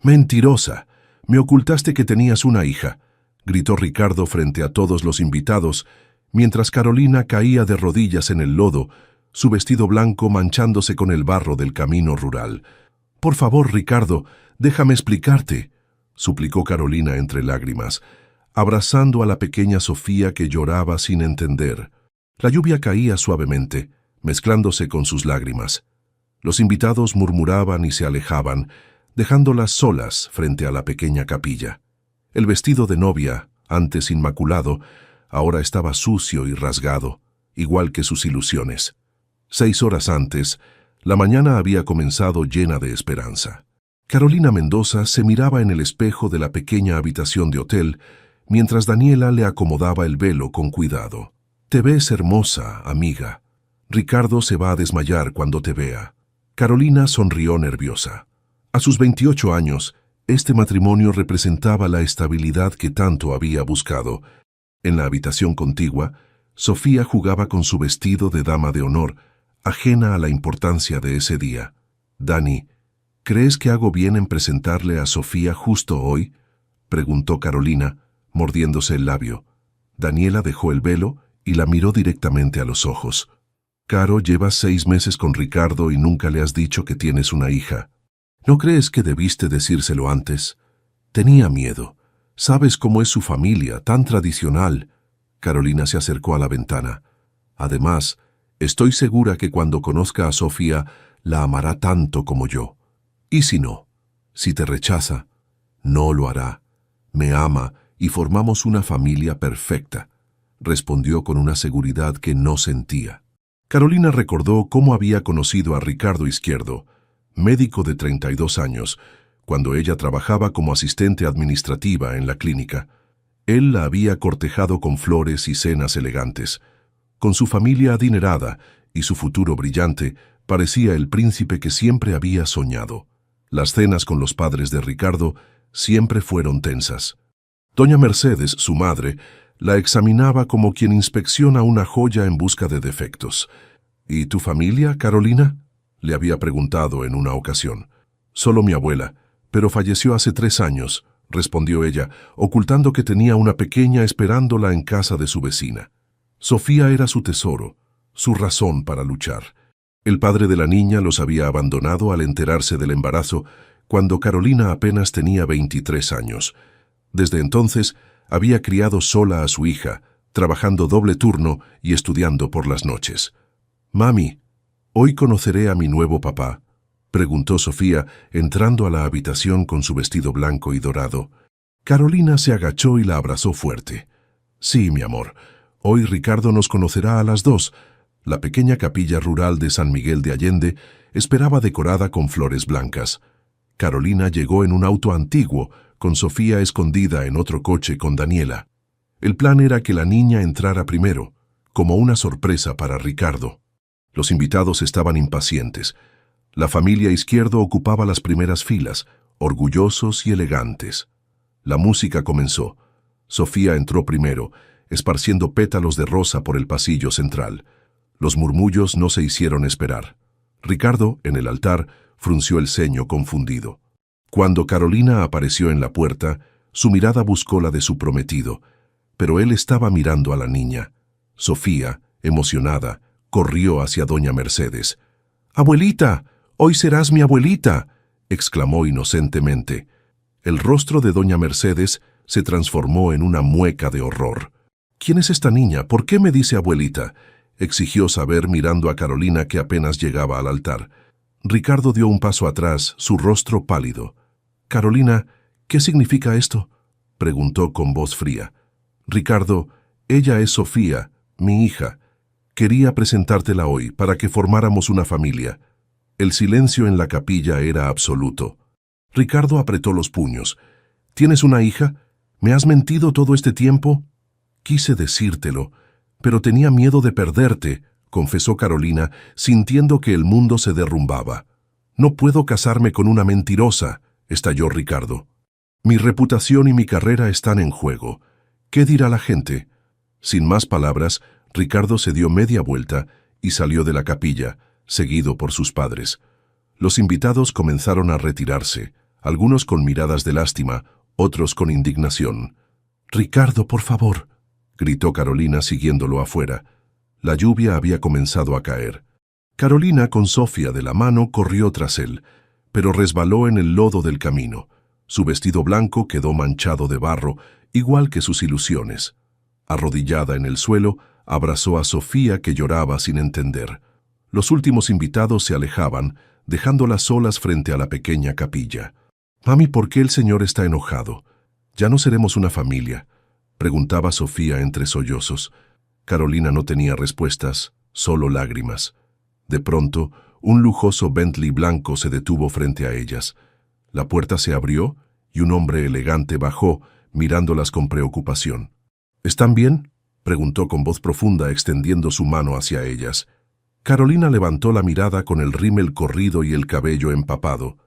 «Mentirosa. Me ocultaste que tenías una hija», gritó Ricardo frente a todos los invitados, mientras Carolina caía de rodillas en el lodo, su vestido blanco manchándose con el barro del camino rural. «Por favor, Ricardo, déjame explicarte», suplicó Carolina entre lágrimas, abrazando a la pequeña Sofía que lloraba sin entender. La lluvia caía suavemente, mezclándose con sus lágrimas. Los invitados murmuraban y se alejaban, dejándolas solas frente a la pequeña capilla. El vestido de novia, antes inmaculado, ahora estaba sucio y rasgado, igual que sus ilusiones. 6 horas antes, la mañana había comenzado llena de esperanza. Carolina Mendoza se miraba en el espejo de la pequeña habitación de hotel, mientras Daniela le acomodaba el velo con cuidado. «Te ves hermosa, amiga. Ricardo se va a desmayar cuando te vea». Carolina sonrió nerviosa. A sus 28 años, este matrimonio representaba la estabilidad que tanto había buscado. En la habitación contigua, Sofía jugaba con su vestido de dama de honor, ajena a la importancia de ese día. «Dani, ¿crees que hago bien en presentarle a Sofía justo hoy?», preguntó Carolina, mordiéndose el labio. Daniela dejó el velo y la miró directamente a los ojos. «Caro, llevas 6 meses con Ricardo y nunca le has dicho que tienes una hija. ¿No crees que debiste decírselo antes? Tenía miedo. Sabes cómo es su familia, tan tradicional». Carolina se acercó a la ventana. «Además, estoy segura que cuando conozca a Sofía, la amará tanto como yo. ¿Y si no? Si te rechaza, no lo hará. Me ama y formamos una familia perfecta», respondió con una seguridad que no sentía. Carolina recordó cómo había conocido a Ricardo Izquierdo, médico de 32 años, cuando ella trabajaba como asistente administrativa en la clínica. Él la había cortejado con flores y cenas elegantes. Con su familia adinerada y su futuro brillante, parecía el príncipe que siempre había soñado. Las cenas con los padres de Ricardo siempre fueron tensas. Doña Mercedes, su madre, la examinaba como quien inspecciona una joya en busca de defectos. «¿Y tu familia, Carolina?», le había preguntado en una ocasión. «Solo mi abuela, pero falleció hace 3 años», respondió ella, ocultando que tenía una pequeña esperándola en casa de su vecina. Sofía era su tesoro, su razón para luchar. El padre de la niña los había abandonado al enterarse del embarazo, cuando Carolina apenas tenía 23 años. Desde entonces, había criado sola a su hija, trabajando doble turno y estudiando por las noches. «Mami, ¿hoy conoceré a mi nuevo papá?», preguntó Sofía, entrando a la habitación con su vestido blanco y dorado. Carolina se agachó y la abrazó fuerte. «Sí, mi amor, hoy Ricardo nos conocerá a las 2. La pequeña capilla rural de San Miguel de Allende esperaba decorada con flores blancas. Carolina llegó en un auto antiguo, con Sofía escondida en otro coche con Daniela. El plan era que la niña entrara primero, como una sorpresa para Ricardo. Los invitados estaban impacientes. La familia Izquierdo ocupaba las primeras filas, orgullosos y elegantes. La música comenzó. Sofía entró primero, esparciendo pétalos de rosa por el pasillo central. Los murmullos no se hicieron esperar. Ricardo, en el altar, frunció el ceño confundido. Cuando Carolina apareció en la puerta, su mirada buscó la de su prometido, pero él estaba mirando a la niña. Sofía, emocionada, corrió hacia doña Mercedes. «¡Abuelita! ¡Hoy serás mi abuelita!», exclamó inocentemente. El rostro de doña Mercedes se transformó en una mueca de horror. «¿Quién es esta niña? ¿Por qué me dice abuelita?», exigió saber mirando a Carolina que apenas llegaba al altar. Ricardo dio un paso atrás, su rostro pálido. «Carolina, ¿qué significa esto?», preguntó con voz fría. «Ricardo, ella es Sofía, mi hija. Quería presentártela hoy para que formáramos una familia». El silencio en la capilla era absoluto. Ricardo apretó los puños. «¿Tienes una hija? ¿Me has mentido todo este tiempo?». «Quise decírtelo, pero tenía miedo de perderte», confesó Carolina, sintiendo que el mundo se derrumbaba. «No puedo casarme con una mentirosa», estalló Ricardo. «Mi reputación y mi carrera están en juego. ¿Qué dirá la gente?». Sin más palabras, Ricardo se dio media vuelta y salió de la capilla, seguido por sus padres. Los invitados comenzaron a retirarse, algunos con miradas de lástima, otros con indignación. «Ricardo, por favor», gritó Carolina siguiéndolo afuera. La lluvia había comenzado a caer. Carolina, con Sofía de la mano, corrió tras él, pero resbaló en el lodo del camino. Su vestido blanco quedó manchado de barro, igual que sus ilusiones. Arrodillada en el suelo, abrazó a Sofía, que lloraba sin entender. Los últimos invitados se alejaban, dejándolas solas frente a la pequeña capilla. «Mami, ¿por qué el señor está enojado? ¿Ya no seremos una familia?», preguntaba Sofía entre sollozos. Carolina no tenía respuestas, solo lágrimas. De pronto, un lujoso Bentley blanco se detuvo frente a ellas. La puerta se abrió y un hombre elegante bajó, mirándolas con preocupación. «¿Están bien?», preguntó con voz profunda, extendiendo su mano hacia ellas. Carolina levantó la mirada con el rímel corrido y el cabello empapado.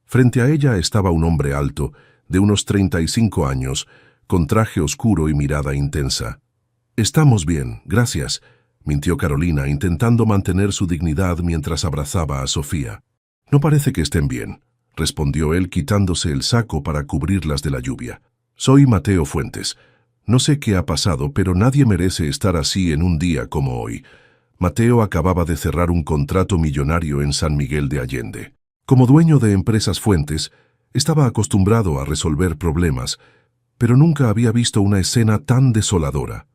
Frente a ella estaba un hombre alto, de unos 35 años, con traje oscuro y mirada intensa. «Estamos bien, gracias», mintió Carolina, intentando mantener su dignidad mientras abrazaba a Sofía. «No parece que estén bien», respondió él, quitándose el saco para cubrirlas de la lluvia. «Soy Mateo Fuentes. No sé qué ha pasado, pero nadie merece estar así en un día como hoy». Mateo acababa de cerrar un contrato millonario en San Miguel de Allende. Como dueño de Empresas Fuentes, estaba acostumbrado a resolver problemas, pero nunca había visto una escena tan desoladora.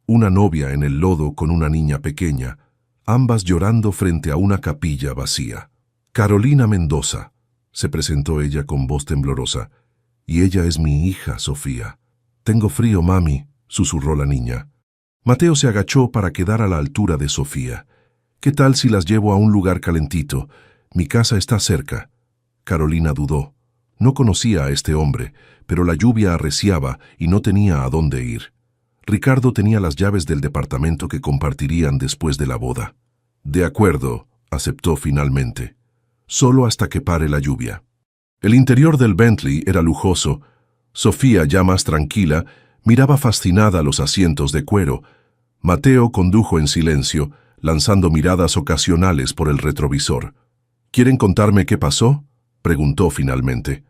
Una novia en el lodo con una niña pequeña, ambas llorando frente a una capilla vacía. «Carolina Mendoza», se presentó ella con voz temblorosa, «y ella es mi hija, Sofía». «Tengo frío, mami», susurró la niña. Mateo se agachó para quedar a la altura de Sofía. «¿Qué tal si las llevo a un lugar calentito? Mi casa está cerca». Carolina dudó. No conocía a este hombre, pero la lluvia arreciaba y no tenía a dónde ir. Ricardo tenía las llaves del departamento que compartirían después de la boda. «De acuerdo», aceptó finalmente. «Solo hasta que pare la lluvia». El interior del Bentley era lujoso. Sofía, ya más tranquila, miraba fascinada los asientos de cuero. Mateo condujo en silencio, lanzando miradas ocasionales por el retrovisor. «¿Quieren contarme qué pasó?», preguntó finalmente.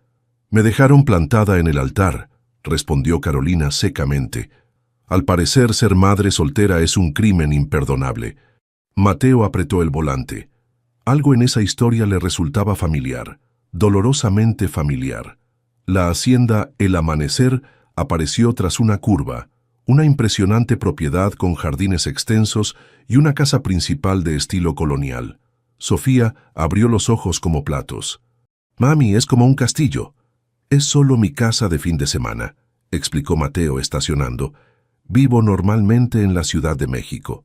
«Me dejaron plantada en el altar», respondió Carolina secamente. «Al parecer, ser madre soltera es un crimen imperdonable». Mateo apretó el volante. Algo en esa historia le resultaba familiar, dolorosamente familiar. La hacienda El Amanecer apareció tras una curva, una impresionante propiedad con jardines extensos y una casa principal de estilo colonial. Sofía abrió los ojos como platos. «Mami, es como un castillo». «Es solo mi casa de fin de semana», explicó Mateo estacionando. «Vivo normalmente en la Ciudad de México».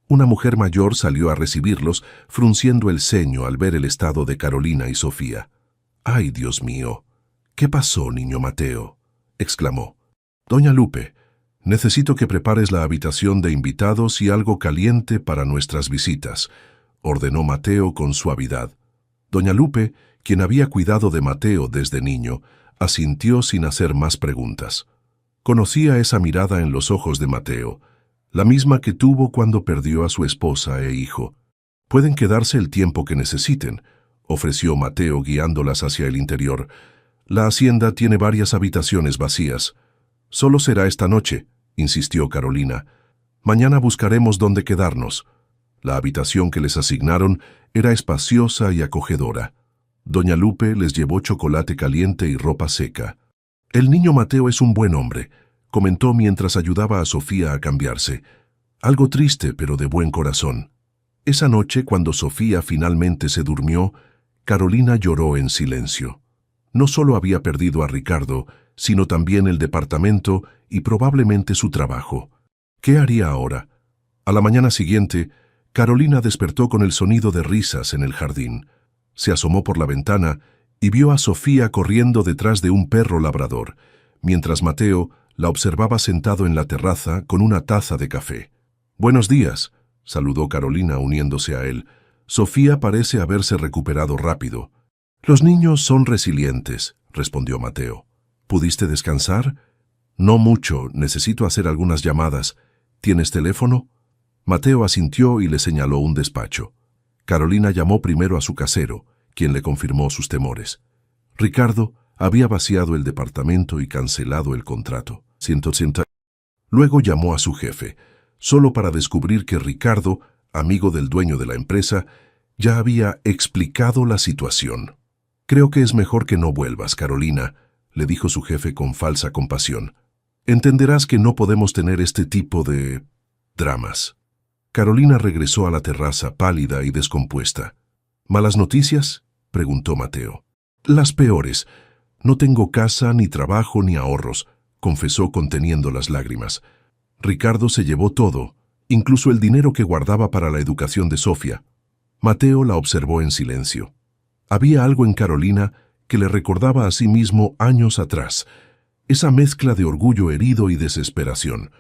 Una mujer mayor salió a recibirlos, frunciendo el ceño al ver el estado de Carolina y Sofía. «Ay, Dios mío, ¿qué pasó, niño Mateo?», exclamó. «Doña Lupe, necesito que prepares la habitación de invitados y algo caliente para nuestras visitas», ordenó Mateo con suavidad. Doña Lupe, quien había cuidado de Mateo desde niño, asintió sin hacer más preguntas. Conocía esa mirada en los ojos de Mateo, la misma que tuvo cuando perdió a su esposa e hijo. «Pueden quedarse el tiempo que necesiten», ofreció Mateo guiándolas hacia el interior. «La hacienda tiene varias habitaciones vacías». «Solo será esta noche», insistió Carolina. «Mañana buscaremos dónde quedarnos». La habitación que les asignaron era espaciosa y acogedora. Doña Lupe les llevó chocolate caliente y ropa seca. «El niño Mateo es un buen hombre», comentó mientras ayudaba a Sofía a cambiarse. «Algo triste, pero de buen corazón». Esa noche, cuando Sofía finalmente se durmió, Carolina lloró en silencio. No solo había perdido a Ricardo, sino también el departamento y probablemente su trabajo. ¿Qué haría ahora? A la mañana siguiente, Carolina despertó con el sonido de risas en el jardín. Se asomó por la ventana y vio a Sofía corriendo detrás de un perro labrador, mientras Mateo la observaba sentado en la terraza con una taza de café. «Buenos días», saludó Carolina uniéndose a él. «Sofía parece haberse recuperado rápido». «Los niños son resilientes», respondió Mateo. «¿Pudiste descansar?» «No mucho, necesito hacer algunas llamadas. ¿Tienes teléfono?» Mateo asintió y le señaló un despacho. Carolina llamó primero a su casero, quien le confirmó sus temores. «Ricardo, Había vaciado el departamento y cancelado el contrato. 180. Luego llamó a su jefe, solo para descubrir que Ricardo, amigo del dueño de la empresa, ya había explicado la situación. «Creo que es mejor que no vuelvas, Carolina», le dijo su jefe con falsa compasión. «Entenderás que no podemos tener este tipo de dramas». Carolina regresó a la terraza pálida y descompuesta. «¿Malas noticias?», preguntó Mateo. «Las peores. No tengo casa, ni trabajo, ni ahorros», confesó conteniendo las lágrimas. «Ricardo se llevó todo, incluso el dinero que guardaba para la educación de Sofía». Mateo la observó en silencio. Había algo en Carolina que le recordaba a sí mismo años atrás, esa mezcla de orgullo herido y desesperación.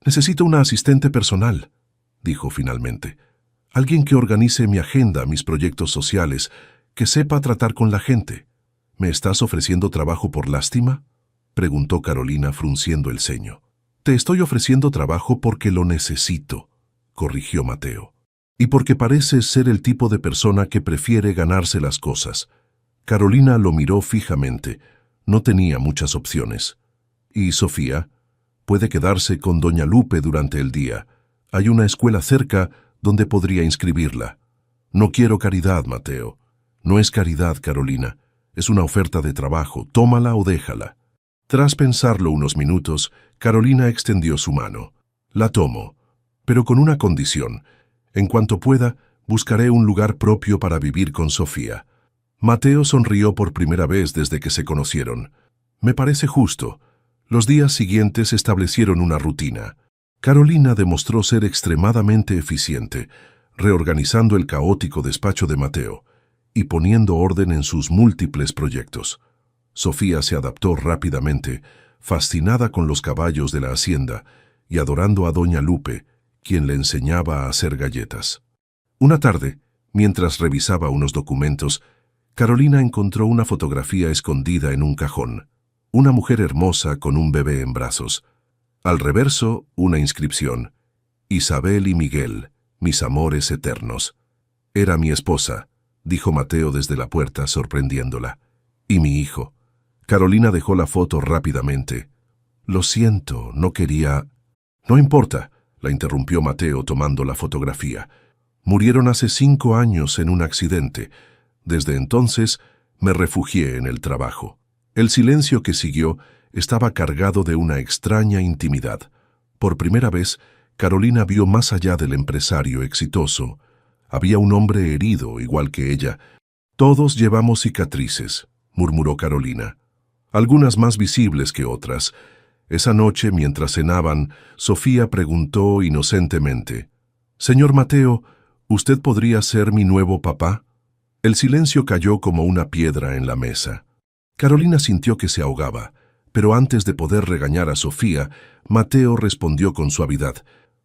«Necesito una asistente personal», dijo finalmente. «Alguien que organice mi agenda, mis proyectos sociales, que sepa tratar con la gente». «¿Me estás ofreciendo trabajo por lástima?», preguntó Carolina frunciendo el ceño. «Te estoy ofreciendo trabajo porque lo necesito», corrigió Mateo. «Y porque pareces ser el tipo de persona que prefiere ganarse las cosas». Carolina lo miró fijamente. No tenía muchas opciones. «¿Y Sofía?» «Puede quedarse con doña Lupe durante el día. Hay una escuela cerca donde podría inscribirla». «No quiero caridad, Mateo». «No es caridad, Carolina. Es una oferta de trabajo. Tómala o déjala». Tras pensarlo unos minutos, Carolina extendió su mano. «La tomo, pero con una condición. En cuanto pueda, buscaré un lugar propio para vivir con Sofía». Mateo sonrió por primera vez desde que se conocieron. «Me parece justo». Los días siguientes establecieron una rutina. Carolina demostró ser extremadamente eficiente, reorganizando el caótico despacho de Mateo y poniendo orden en sus múltiples proyectos. Sofía se adaptó rápidamente, fascinada con los caballos de la hacienda y adorando a doña Lupe, quien le enseñaba a hacer galletas. Una tarde, mientras revisaba unos documentos, Carolina encontró una fotografía escondida en un cajón. Una mujer hermosa con un bebé en brazos. Al reverso, una inscripción: «Isabel y Miguel, mis amores eternos». «Era mi esposa», dijo Mateo desde la puerta, sorprendiéndola. «Y mi hijo». Carolina dejó la foto rápidamente. «Lo siento, no quería...» «No importa», la interrumpió Mateo tomando la fotografía. «Murieron hace 5 años en un accidente. Desde entonces me refugié en el trabajo». El silencio que siguió estaba cargado de una extraña intimidad. Por primera vez, Carolina vio más allá del empresario exitoso. Había un hombre herido, igual que ella. «Todos llevamos cicatrices», murmuró Carolina. «Algunas más visibles que otras». Esa noche, mientras cenaban, Sofía preguntó inocentemente: «Señor Mateo, ¿usted podría ser mi nuevo papá?». El silencio cayó como una piedra en la mesa. Carolina sintió que se ahogaba, pero antes de poder regañar a Sofía, Mateo respondió con suavidad: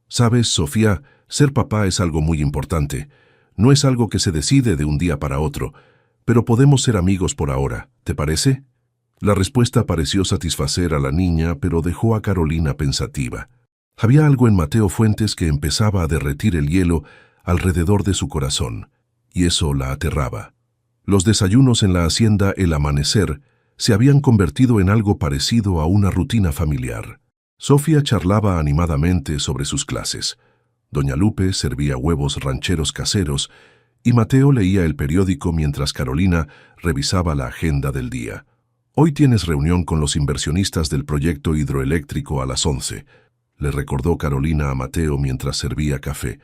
«Sabes, Sofía, ser papá es algo muy importante. No es algo que se decide de un día para otro, pero podemos ser amigos por ahora, ¿te parece?». La respuesta pareció satisfacer a la niña, pero dejó a Carolina pensativa. Había algo en Mateo Fuentes que empezaba a derretir el hielo alrededor de su corazón, y eso la aterraba. Los desayunos en la hacienda El Amanecer se habían convertido en algo parecido a una rutina familiar. Sofía charlaba animadamente sobre sus clases. Doña Lupe servía huevos rancheros caseros y Mateo leía el periódico mientras Carolina revisaba la agenda del día. «Hoy tienes reunión con los inversionistas del proyecto hidroeléctrico a las 11», le recordó Carolina a Mateo mientras servía café,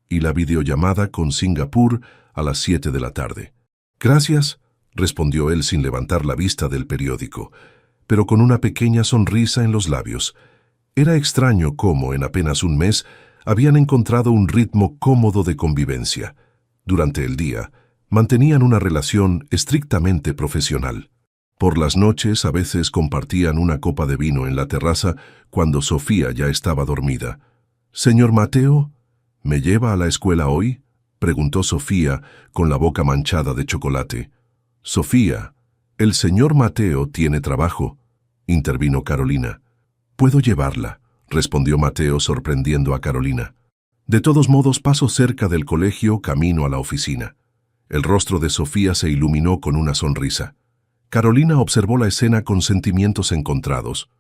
«y la videollamada con Singapur a las 7 de la tarde». «Gracias», respondió él sin levantar la vista del periódico, pero con una pequeña sonrisa en los labios. Era extraño cómo, en apenas un mes, habían encontrado un ritmo cómodo de convivencia. Durante el día, mantenían una relación estrictamente profesional. Por las noches, a veces compartían una copa de vino en la terraza cuando Sofía ya estaba dormida. «Señor Mateo, ¿me lleva a la escuela hoy?», preguntó Sofía con la boca manchada de chocolate. «Sofía, el señor Mateo tiene trabajo», intervino Carolina. «Puedo llevarla», respondió Mateo sorprendiendo a Carolina. «De todos modos paso cerca del colegio camino a la oficina». El rostro de Sofía se iluminó con una sonrisa. Carolina observó la escena con sentimientos encontrados.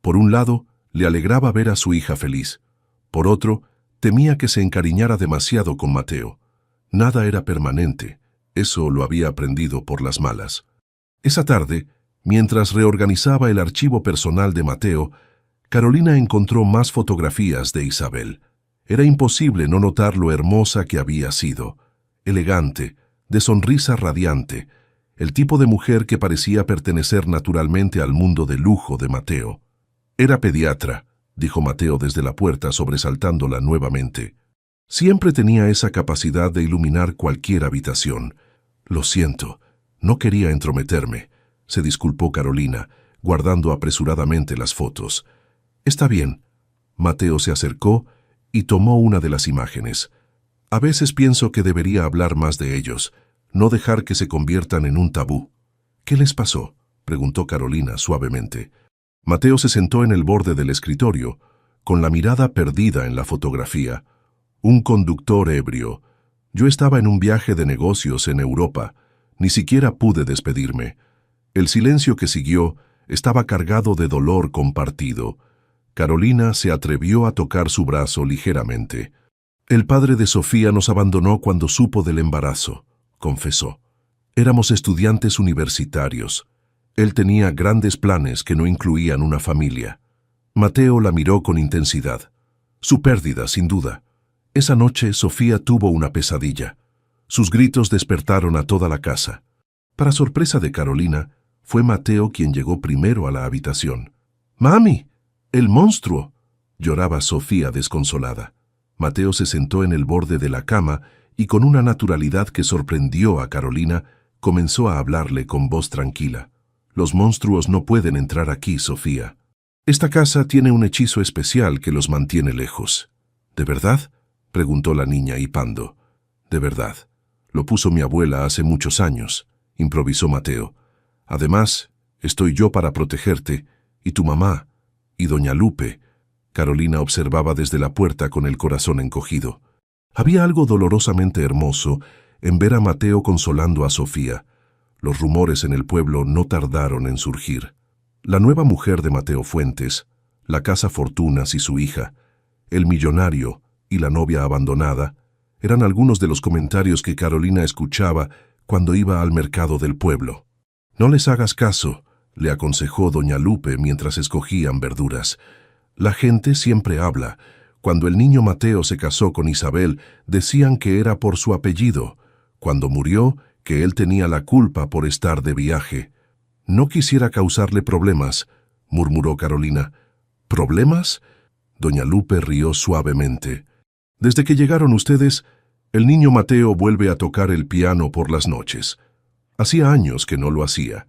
Por un lado, le alegraba ver a su hija feliz. Por otro, temía que se encariñara demasiado con Mateo. Nada era permanente, eso lo había aprendido por las malas. Esa tarde, mientras reorganizaba el archivo personal de Mateo, Carolina encontró más fotografías de Isabel. Era imposible no notar lo hermosa que había sido. Elegante, de sonrisa radiante, el tipo de mujer que parecía pertenecer naturalmente al mundo de lujo de Mateo. Era pediatra, dijo Mateo desde la puerta sobresaltándola nuevamente. Siempre tenía esa capacidad de iluminar cualquier habitación. Lo siento, no quería entrometerme, se disculpó Carolina, guardando apresuradamente las fotos. Está bien. Mateo se acercó y tomó una de las imágenes. A veces pienso que debería hablar más de ellos, no dejar que se conviertan en un tabú. ¿Qué les pasó?, preguntó Carolina suavemente. Mateo se sentó en el borde del escritorio, con la mirada perdida en la fotografía. Un conductor ebrio. Yo estaba en un viaje de negocios en Europa. Ni siquiera pude despedirme. El silencio que siguió estaba cargado de dolor compartido. Carolina se atrevió a tocar su brazo ligeramente. El padre de Sofía nos abandonó cuando supo del embarazo, confesó. Éramos estudiantes universitarios. Él tenía grandes planes que no incluían una familia. Mateo la miró con intensidad. Su pérdida, sin duda. Esa noche Sofía tuvo una pesadilla. Sus gritos despertaron a toda la casa. Para sorpresa de Carolina, fue Mateo quien llegó primero a la habitación. «¡Mami! ¡El monstruo!», lloraba Sofía desconsolada. Mateo se sentó en el borde de la cama y con una naturalidad que sorprendió a Carolina, comenzó a hablarle con voz tranquila. «Los monstruos no pueden entrar aquí, Sofía. Esta casa tiene un hechizo especial que los mantiene lejos». «¿De verdad?», preguntó la niña hipando. «De verdad. Lo puso mi abuela hace muchos años», improvisó Mateo. «Además, estoy yo para protegerte, y tu mamá, y doña Lupe». Carolina observaba desde la puerta con el corazón encogido. Había algo dolorosamente hermoso en ver a Mateo consolando a Sofía. Los rumores en el pueblo no tardaron en surgir. La nueva mujer de Mateo Fuentes, la casa Fortunas y su hija, el millonario y la novia abandonada, eran algunos de los comentarios que Carolina escuchaba cuando iba al mercado del pueblo. «No les hagas caso», le aconsejó doña Lupe mientras escogían verduras. «La gente siempre habla. Cuando el niño Mateo se casó con Isabel, decían que era por su apellido. Cuando murió, que él tenía la culpa por estar de viaje». «No quisiera causarle problemas», murmuró Carolina. «¿Problemas?». Doña Lupe rió suavemente. «Desde que llegaron ustedes, el niño Mateo vuelve a tocar el piano por las noches. Hacía años que no lo hacía».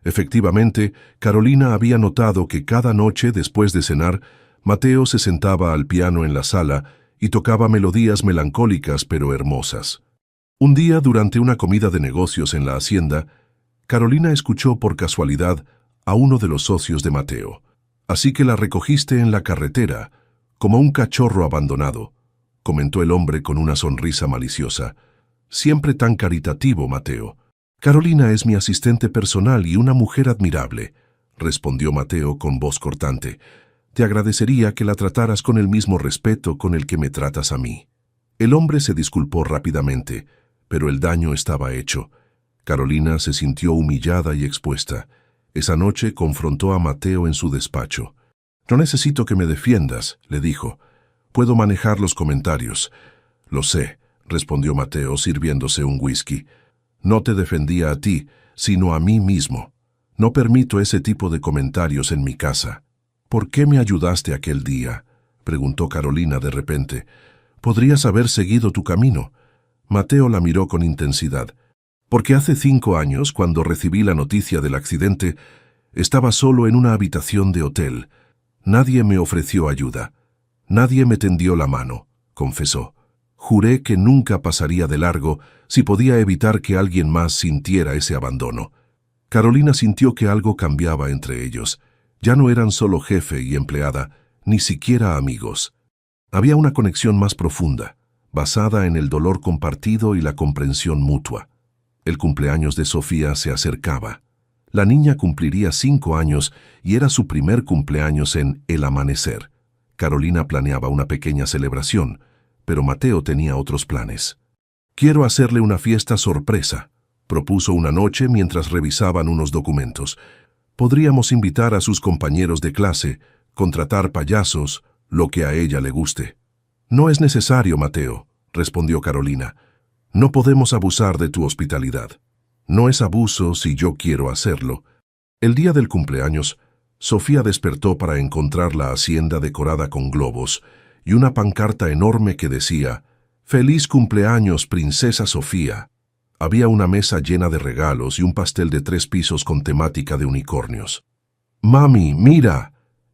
Efectivamente, Carolina había notado que cada noche después de cenar, Mateo se sentaba al piano en la sala y tocaba melodías melancólicas pero hermosas. Un día, durante una comida de negocios en la hacienda, Carolina escuchó por casualidad a uno de los socios de Mateo. «Así que la recogiste en la carretera, como un cachorro abandonado», comentó el hombre con una sonrisa maliciosa. «Siempre tan caritativo, Mateo». «Carolina es mi asistente personal y una mujer admirable», respondió Mateo con voz cortante. «Te agradecería que la trataras con el mismo respeto con el que me tratas a mí». El hombre se disculpó rápidamente, pero el daño estaba hecho. Carolina se sintió humillada y expuesta. Esa noche confrontó a Mateo en su despacho. «No necesito que me defiendas», le dijo. «Puedo manejar los comentarios». «Lo sé», respondió Mateo sirviéndose un whisky. «No te defendía a ti, sino a mí mismo. No permito ese tipo de comentarios en mi casa». «¿Por qué me ayudaste aquel día?», preguntó Carolina de repente. «Podrías haber seguido tu camino». Mateo la miró con intensidad. «Porque hace 5 años, cuando recibí la noticia del accidente, estaba solo en una habitación de hotel. Nadie me ofreció ayuda. Nadie me tendió la mano», confesó. «Juré que nunca pasaría de largo si podía evitar que alguien más sintiera ese abandono». Carolina sintió que algo cambiaba entre ellos. Ya no eran solo jefe y empleada, ni siquiera amigos. Había una conexión más profunda, basada en el dolor compartido y la comprensión mutua. El cumpleaños de Sofía se acercaba. La niña cumpliría 5 años y era su primer cumpleaños en El Amanecer. Carolina planeaba una pequeña celebración, pero Mateo tenía otros planes. «Quiero hacerle una fiesta sorpresa», propuso una noche mientras revisaban unos documentos. «Podríamos invitar a sus compañeros de clase, contratar payasos, lo que a ella le guste». «No es necesario, Mateo», respondió Carolina. «No podemos abusar de tu hospitalidad». «No es abuso si yo quiero hacerlo». El día del cumpleaños, Sofía despertó para encontrar la hacienda decorada con globos y una pancarta enorme que decía: «Feliz cumpleaños, princesa Sofía». Había una mesa llena de regalos y un pastel de 3 pisos con temática de unicornios. «Mami, mira»,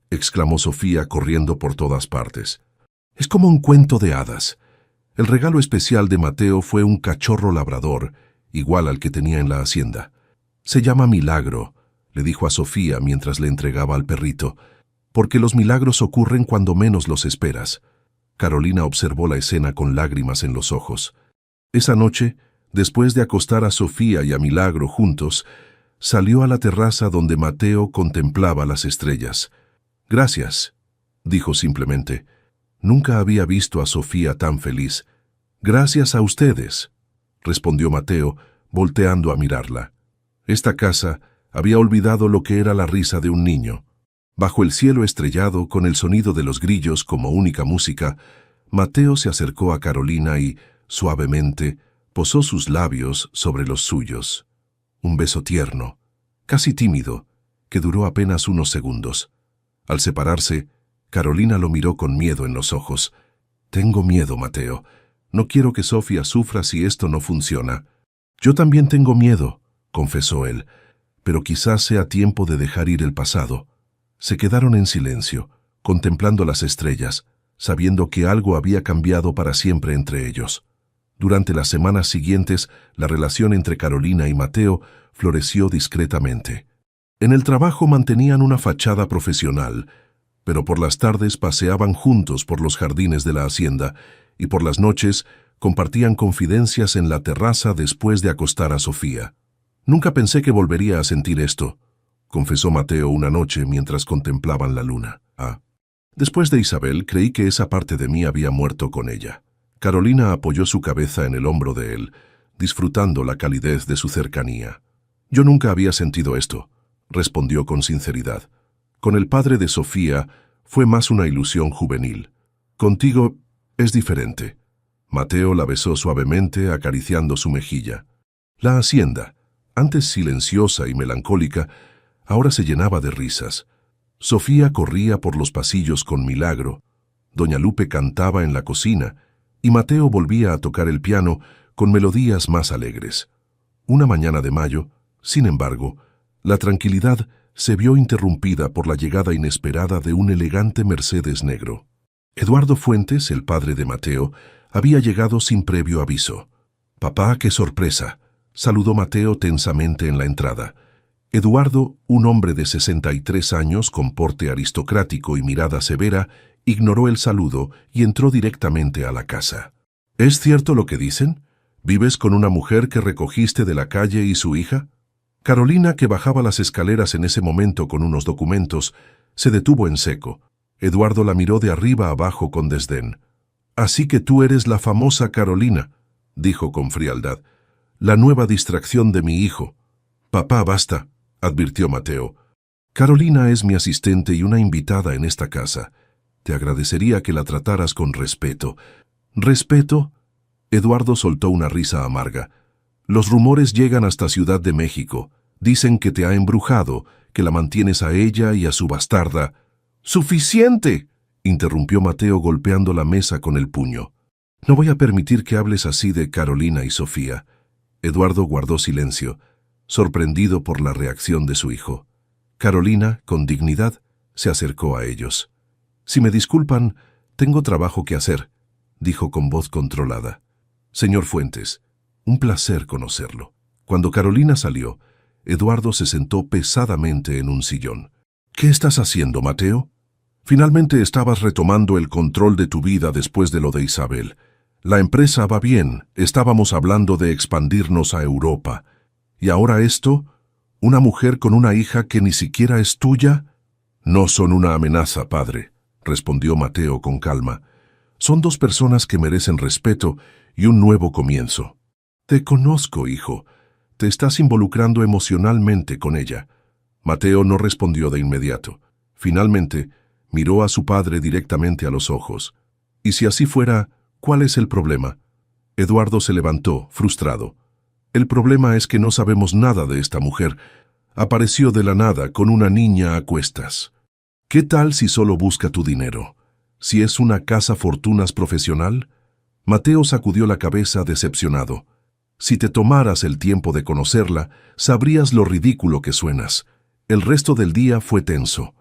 exclamó Sofía corriendo por todas partes. «Es como un cuento de hadas». El regalo especial de Mateo fue un cachorro labrador, igual al que tenía en la hacienda. «Se llama Milagro», le dijo a Sofía mientras le entregaba al perrito, «porque los milagros ocurren cuando menos los esperas». Carolina observó la escena con lágrimas en los ojos. Esa noche, después de acostar a Sofía y a Milagro juntos, salió a la terraza donde Mateo contemplaba las estrellas. «Gracias», dijo simplemente. Nunca había visto a Sofía tan feliz. «Gracias a ustedes», respondió Mateo, volteando a mirarla. Esta casa había olvidado lo que era la risa de un niño. Bajo el cielo estrellado, con el sonido de los grillos como única música, Mateo se acercó a Carolina y, suavemente, posó sus labios sobre los suyos. Un beso tierno, casi tímido, que duró apenas unos segundos. Al separarse, Carolina lo miró con miedo en los ojos. «Tengo miedo, Mateo. No quiero que Sofía sufra si esto no funciona». «Yo también tengo miedo», confesó él, «pero quizás sea tiempo de dejar ir el pasado». Se quedaron en silencio, contemplando las estrellas, sabiendo que algo había cambiado para siempre entre ellos. Durante las semanas siguientes, la relación entre Carolina y Mateo floreció discretamente. En el trabajo mantenían una fachada profesional, pero por las tardes paseaban juntos por los jardines de la hacienda y por las noches compartían confidencias en la terraza después de acostar a Sofía. «Nunca pensé que volvería a sentir esto», confesó Mateo una noche mientras contemplaban la luna. Después de Isabel, creí que esa parte de mí había muerto con ella». Carolina apoyó su cabeza en el hombro de él, disfrutando la calidez de su cercanía. «Yo nunca había sentido esto», respondió con sinceridad. «Con el padre de Sofía fue más una ilusión juvenil. Contigo es diferente». Mateo la besó suavemente, acariciando su mejilla. La hacienda, antes silenciosa y melancólica, ahora se llenaba de risas. Sofía corría por los pasillos con Milagro, doña Lupe cantaba en la cocina, y Mateo volvía a tocar el piano con melodías más alegres. Una mañana de mayo, sin embargo, la tranquilidad se vio interrumpida por la llegada inesperada de un elegante Mercedes negro. Eduardo Fuentes, el padre de Mateo, había llegado sin previo aviso. «Papá, qué sorpresa», saludó Mateo tensamente en la entrada. Eduardo, un hombre de 63 años con porte aristocrático y mirada severa, ignoró el saludo y entró directamente a la casa. «¿Es cierto lo que dicen? ¿Vives con una mujer que recogiste de la calle y su hija?» Carolina, que bajaba las escaleras en ese momento con unos documentos, se detuvo en seco. Eduardo la miró de arriba abajo con desdén. «Así que tú eres la famosa Carolina», dijo con frialdad. «La nueva distracción de mi hijo». «Papá, basta», advirtió Mateo. «Carolina es mi asistente y una invitada en esta casa. Te agradecería que la trataras con respeto». «¿Respeto?» Eduardo soltó una risa amarga. «Los rumores llegan hasta Ciudad de México. Dicen que te ha embrujado, que la mantienes a ella y a su bastarda». «¡Suficiente!», interrumpió Mateo golpeando la mesa con el puño. «No voy a permitir que hables así de Carolina y Sofía». Eduardo guardó silencio, sorprendido por la reacción de su hijo. Carolina, con dignidad, se acercó a ellos. «Si me disculpan, tengo trabajo que hacer», dijo con voz controlada. «Señor Fuentes, un placer conocerlo». Cuando Carolina salió, Eduardo se sentó pesadamente en un sillón. «¿Qué estás haciendo, Mateo? Finalmente estabas retomando el control de tu vida después de lo de Isabel. La empresa va bien, estábamos hablando de expandirnos a Europa. ¿Y ahora esto? ¿Una mujer con una hija que ni siquiera es tuya? No son una amenaza, padre, respondió Mateo con calma. Son dos personas que merecen respeto y un nuevo comienzo. Te conozco, hijo. Te estás involucrando emocionalmente con ella. Mateo no respondió de inmediato. Finalmente, miró a su padre directamente a los ojos. Y si así fuera, ¿cuál es el problema? Eduardo se levantó, frustrado. El problema es que no sabemos nada de esta mujer. Apareció de la nada con una niña a cuestas. ¿Qué tal si solo busca tu dinero? ¿Si es una cazafortunas profesional? Mateo sacudió la cabeza decepcionado. Si te tomaras el tiempo de conocerla, sabrías lo ridículo que suenas. El resto del día fue tenso.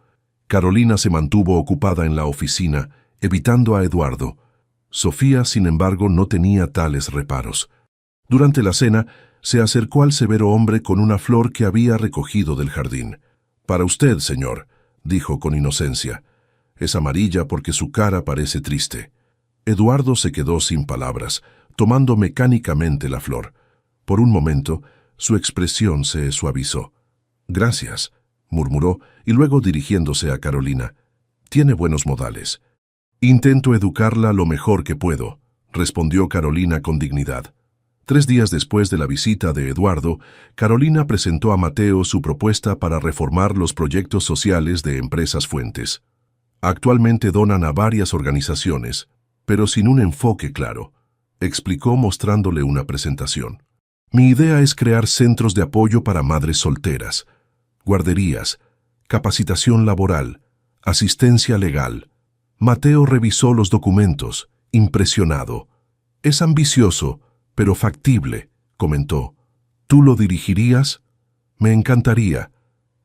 Carolina se mantuvo ocupada en la oficina, evitando a Eduardo. Sofía, sin embargo, no tenía tales reparos. Durante la cena, se acercó al severo hombre con una flor que había recogido del jardín. «Para usted, señor», dijo con inocencia. «Es amarilla porque su cara parece triste». Eduardo se quedó sin palabras, tomando mecánicamente la flor. Por un momento, su expresión se suavizó. «Gracias», murmuró, y luego dirigiéndose a Carolina. «Tiene buenos modales». «Intento educarla lo mejor que puedo», respondió Carolina con dignidad. 3 días después de la visita de Eduardo, Carolina presentó a Mateo su propuesta para reformar los proyectos sociales de Empresas Fuentes. Actualmente donan a varias organizaciones, pero sin un enfoque claro, explicó mostrándole una presentación. Mi idea es crear centros de apoyo para madres solteras, guarderías, capacitación laboral, asistencia legal. Mateo revisó los documentos, impresionado. Es ambicioso, pero factible, comentó. ¿Tú lo dirigirías? Me encantaría,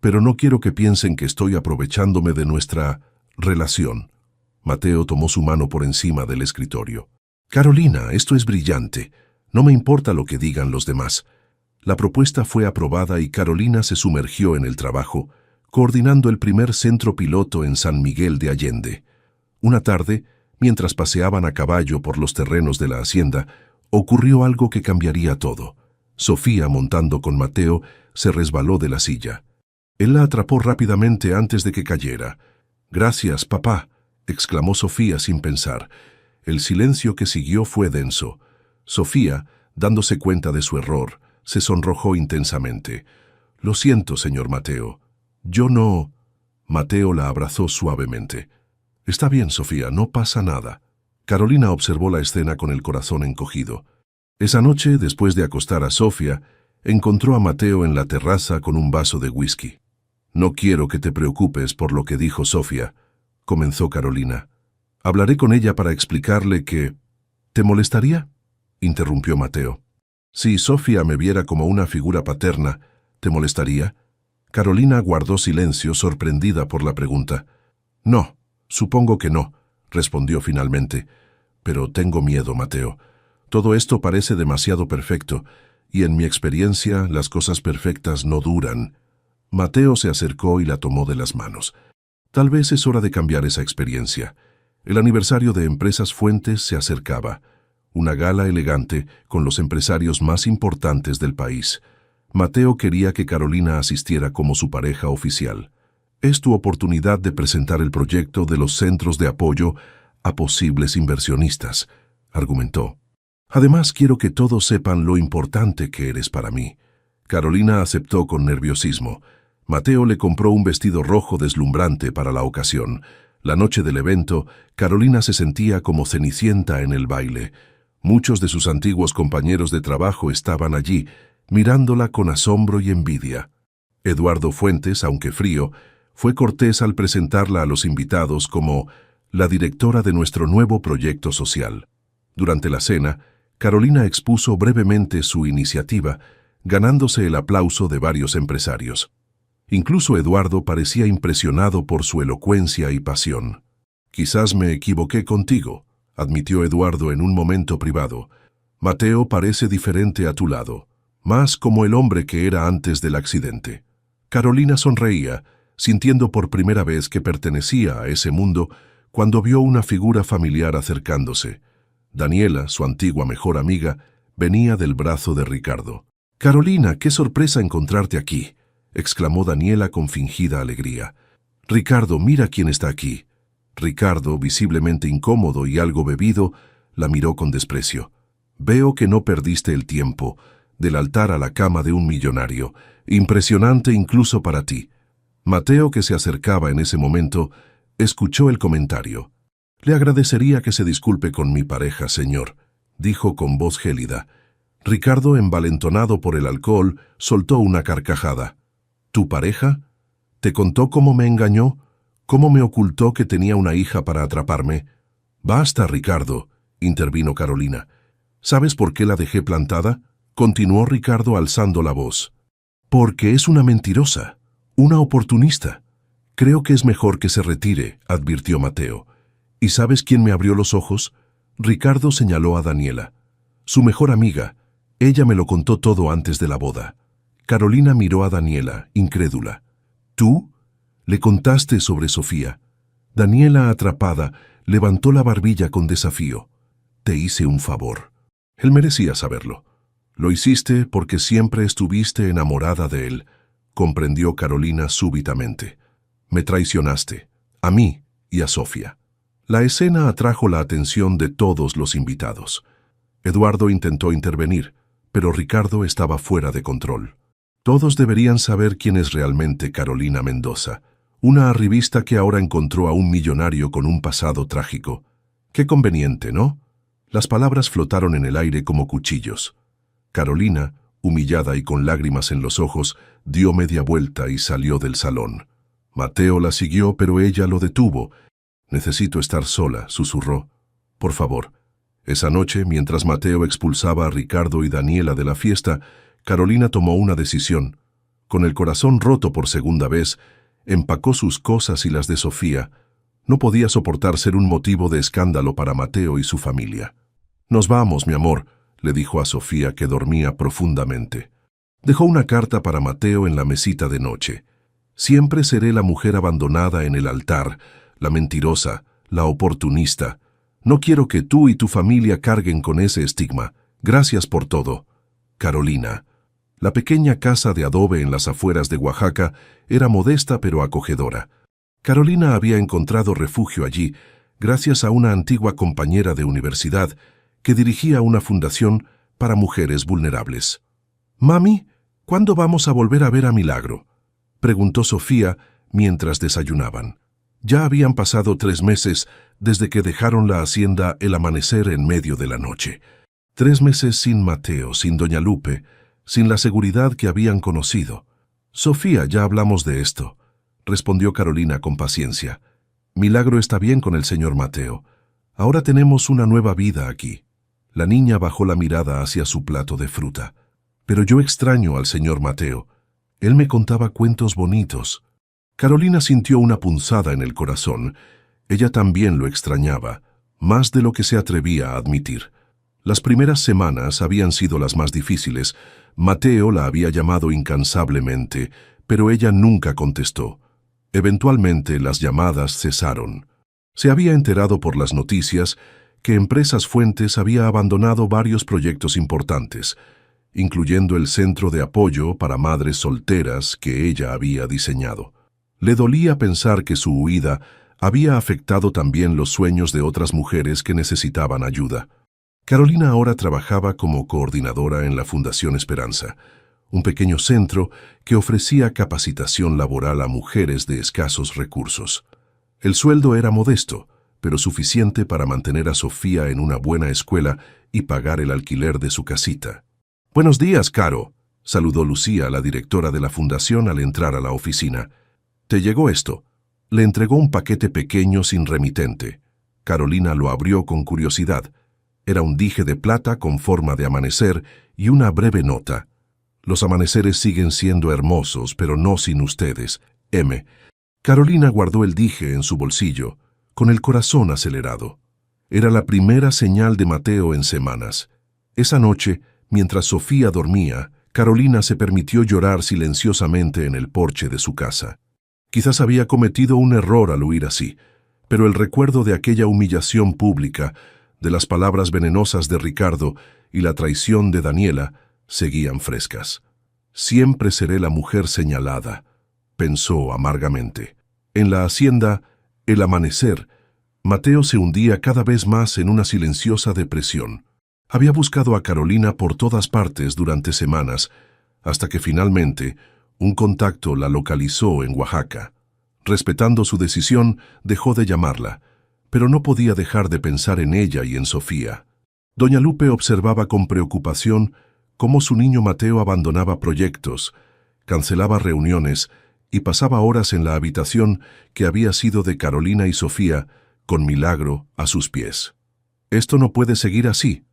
pero no quiero que piensen que estoy aprovechándome de nuestra relación. Mateo tomó su mano por encima del escritorio. Carolina, esto es brillante. No me importa lo que digan los demás. La propuesta fue aprobada y Carolina se sumergió en el trabajo, coordinando el primer centro piloto en San Miguel de Allende. Una tarde, mientras paseaban a caballo por los terrenos de la hacienda, ocurrió algo que cambiaría todo. Sofía, montando con Mateo, se resbaló de la silla. Él la atrapó rápidamente antes de que cayera. «Gracias, papá», exclamó Sofía sin pensar. El silencio que siguió fue denso. Sofía, dándose cuenta de su error, se sonrojó intensamente. «Lo siento, señor Mateo. Yo no...» Mateo la abrazó suavemente. «Está bien, Sofía, no pasa nada». Carolina observó la escena con el corazón encogido. Esa noche, después de acostar a Sofía, encontró a Mateo en la terraza con un vaso de whisky. «No quiero que te preocupes por lo que dijo Sofía», comenzó Carolina. «Hablaré con ella para explicarle que...» «¿Te molestaría?», interrumpió Mateo. «Si Sofía me viera como una figura paterna, ¿te molestaría?». Carolina guardó silencio, sorprendida por la pregunta. «No, supongo que no», respondió finalmente. «Pero tengo miedo, Mateo. Todo esto parece demasiado perfecto, y en mi experiencia las cosas perfectas no duran». Mateo se acercó y la tomó de las manos. «Tal vez es hora de cambiar esa experiencia». El aniversario de Empresas Fuentes se acercaba. Una gala elegante con los empresarios más importantes del país. Mateo quería que Carolina asistiera como su pareja oficial. «Es tu oportunidad de presentar el proyecto de los centros de apoyo a posibles inversionistas», argumentó. «Además, quiero que todos sepan lo importante que eres para mí». Carolina aceptó con nerviosismo. Mateo le compró un vestido rojo deslumbrante para la ocasión. La noche del evento, Carolina se sentía como Cenicienta en el baile. Muchos de sus antiguos compañeros de trabajo estaban allí, mirándola con asombro y envidia. Eduardo Fuentes, aunque frío, fue cortés al presentarla a los invitados como la directora de nuestro nuevo proyecto social. Durante la cena, Carolina expuso brevemente su iniciativa, ganándose el aplauso de varios empresarios. Incluso Eduardo parecía impresionado por su elocuencia y pasión. «Quizás me equivoqué contigo», admitió Eduardo en un momento privado. «Mateo parece diferente a tu lado, más como el hombre que era antes del accidente». Carolina sonreía, sintiendo por primera vez que pertenecía a ese mundo cuando vio una figura familiar acercándose. Daniela, su antigua mejor amiga, venía del brazo de Ricardo. «Carolina, qué sorpresa encontrarte aquí», exclamó Daniela con fingida alegría. Ricardo, mira quién está aquí. Ricardo, visiblemente incómodo y algo bebido, la miró con desprecio. Veo que no perdiste el tiempo, del altar a la cama de un millonario. Impresionante incluso para ti. Mateo, que se acercaba en ese momento, escuchó el comentario. Le agradecería que se disculpe con mi pareja, señor, dijo con voz gélida. Ricardo, envalentonado por el alcohol, soltó una carcajada. ¿Tu pareja? ¿Te contó cómo me engañó? ¿Cómo me ocultó que tenía una hija para atraparme? Basta, Ricardo, intervino Carolina. ¿Sabes por qué la dejé plantada? Continuó Ricardo alzando la voz. Porque es una mentirosa, una oportunista. Creo que es mejor que se retire, advirtió Mateo. ¿Y sabes quién me abrió los ojos? Ricardo señaló a Daniela. Su mejor amiga. Ella me lo contó todo antes de la boda. Carolina miró a Daniela, incrédula. ¿Tú? Le contaste sobre Sofía. Daniela, atrapada, levantó la barbilla con desafío. Te hice un favor. Él merecía saberlo. Lo hiciste porque siempre estuviste enamorada de él, comprendió Carolina súbitamente. Me traicionaste, a mí y a Sofía. La escena atrajo la atención de todos los invitados. Eduardo intentó intervenir, pero Ricardo estaba fuera de control. Todos deberían saber quién es realmente Carolina Mendoza, una arribista que ahora encontró a un millonario con un pasado trágico. Qué conveniente, ¿no? Las palabras flotaron en el aire como cuchillos. Carolina, humillada y con lágrimas en los ojos, dio media vuelta y salió del salón. Mateo la siguió, pero ella lo detuvo. Necesito estar sola, susurró. Por favor. Esa noche, mientras Mateo expulsaba a Ricardo y Daniela de la fiesta, Carolina tomó una decisión. Con el corazón roto por segunda vez, empacó sus cosas y las de Sofía. No podía soportar ser un motivo de escándalo para Mateo y su familia. Nos vamos, mi amor, le dijo a Sofía, que dormía profundamente. Dejó una carta para Mateo en la mesita de noche. Siempre seré la mujer abandonada en el altar, la mentirosa, la oportunista. No quiero que tú y tu familia carguen con ese estigma. Gracias por todo. Carolina. La pequeña casa de adobe en las afueras de Oaxaca era modesta pero acogedora. Carolina había encontrado refugio allí gracias a una antigua compañera de universidad que dirigía una fundación para mujeres vulnerables. «Mami, ¿cuándo vamos a volver a ver a Milagro?», preguntó Sofía mientras desayunaban. Ya habían pasado 3 meses desde que dejaron la hacienda El Amanecer en medio de la noche. 3 meses sin Mateo, sin Doña Lupe, sin la seguridad que habían conocido. «Sofía, ya hablamos de esto», respondió Carolina con paciencia. «Milagro está bien con el señor Mateo. Ahora tenemos una nueva vida aquí». La niña bajó la mirada hacia su plato de fruta. «Pero yo extraño al señor Mateo. Él me contaba cuentos bonitos». Carolina sintió una punzada en el corazón. Ella también lo extrañaba, más de lo que se atrevía a admitir. Las primeras semanas habían sido las más difíciles. Mateo la había llamado incansablemente, pero ella nunca contestó. Eventualmente las llamadas cesaron. Se había enterado por las noticias que Empresas Fuentes había abandonado varios proyectos importantes, incluyendo el centro de apoyo para madres solteras que ella había diseñado. Le dolía pensar que su huida había afectado también los sueños de otras mujeres que necesitaban ayuda. Carolina ahora trabajaba como coordinadora en la Fundación Esperanza, un pequeño centro que ofrecía capacitación laboral a mujeres de escasos recursos. El sueldo era modesto, pero suficiente para mantener a Sofía en una buena escuela y pagar el alquiler de su casita. «Buenos días, Caro», saludó Lucía, la directora de la fundación, al entrar a la oficina. «¿Te llegó esto?». Le entregó un paquete pequeño sin remitente. Carolina lo abrió con curiosidad. Era un dije de plata con forma de amanecer y una breve nota. «Los amaneceres siguen siendo hermosos, pero no sin ustedes. M». Carolina guardó el dije en su bolsillo, con el corazón acelerado. Era la primera señal de Mateo en semanas. Esa noche, mientras Sofía dormía, Carolina se permitió llorar silenciosamente en el porche de su casa. Quizás había cometido un error al huir así, pero el recuerdo de aquella humillación pública, de las palabras venenosas de Ricardo y la traición de Daniela, seguían frescas. Siempre seré la mujer señalada, pensó amargamente. En la hacienda, el amanecer, Mateo se hundía cada vez más en una silenciosa depresión. Había buscado a Carolina por todas partes durante semanas, hasta que finalmente un contacto la localizó en Oaxaca. Respetando su decisión, dejó de llamarla, pero no podía dejar de pensar en ella y en Sofía. Doña Lupe observaba con preocupación cómo su niño Mateo abandonaba proyectos, cancelaba reuniones y pasaba horas en la habitación que había sido de Carolina y Sofía, con Milagro a sus pies. «Esto no puede seguir así»,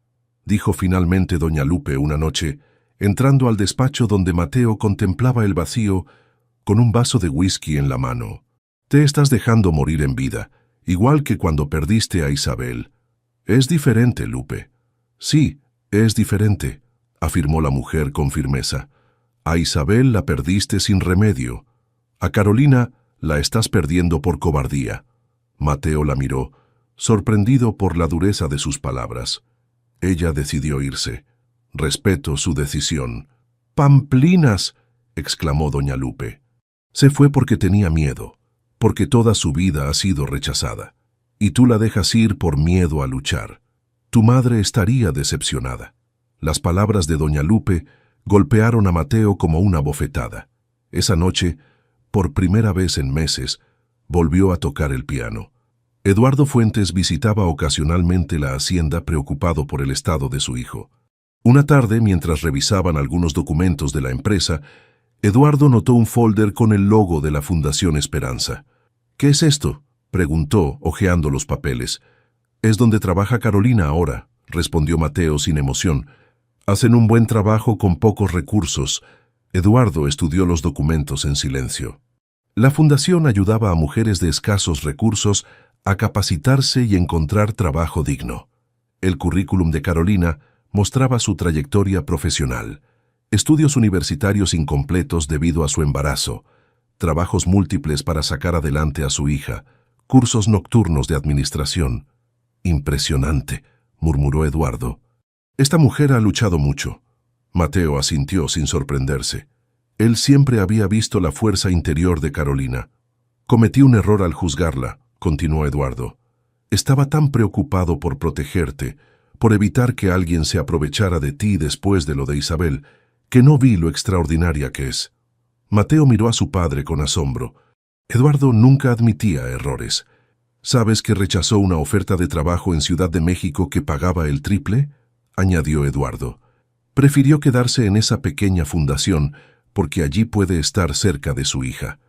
dijo finalmente doña Lupe una noche, entrando al despacho donde Mateo contemplaba el vacío con un vaso de whisky en la mano. «Te estás dejando morir en vida, igual que cuando perdiste a Isabel». «Es diferente, Lupe». «Sí, es diferente», afirmó la mujer con firmeza. «A Isabel la perdiste sin remedio. A Carolina la estás perdiendo por cobardía». Mateo la miró, sorprendido por la dureza de sus palabras. Ella decidió irse. «Respeto su decisión». «¡Pamplinas!», exclamó doña Lupe. «Se fue porque tenía miedo, porque toda su vida ha sido rechazada. Y tú la dejas ir por miedo a luchar. Tu madre estaría decepcionada». Las palabras de doña Lupe golpearon a Mateo como una bofetada. Esa noche, por primera vez en meses, volvió a tocar el piano. Eduardo Fuentes visitaba ocasionalmente la hacienda preocupado por el estado de su hijo. Una tarde, mientras revisaban algunos documentos de la empresa, Eduardo notó un folder con el logo de la Fundación Esperanza. «¿Qué es esto?», preguntó, hojeando los papeles. «Es donde trabaja Carolina ahora», respondió Mateo sin emoción. «Hacen un buen trabajo con pocos recursos». Eduardo estudió los documentos en silencio. La fundación ayudaba a mujeres de escasos recursos a capacitarse y encontrar trabajo digno. El currículum de Carolina mostraba su trayectoria profesional: estudios universitarios incompletos debido a su embarazo, trabajos múltiples para sacar adelante a su hija, cursos nocturnos de administración. «Impresionante», murmuró Eduardo. «Esta mujer ha luchado mucho». Mateo asintió sin sorprenderse. Él siempre había visto la fuerza interior de Carolina. «Cometí un error al juzgarla», continuó Eduardo. «Estaba tan preocupado por protegerte, por evitar que alguien se aprovechara de ti después de lo de Isabel, que no vi lo extraordinaria que es». Mateo miró a su padre con asombro. Eduardo nunca admitía errores. «¿Sabes que rechazó una oferta de trabajo en Ciudad de México que pagaba el triple?», añadió Eduardo. «Prefirió quedarse en esa pequeña fundación porque allí puede estar cerca de su hija».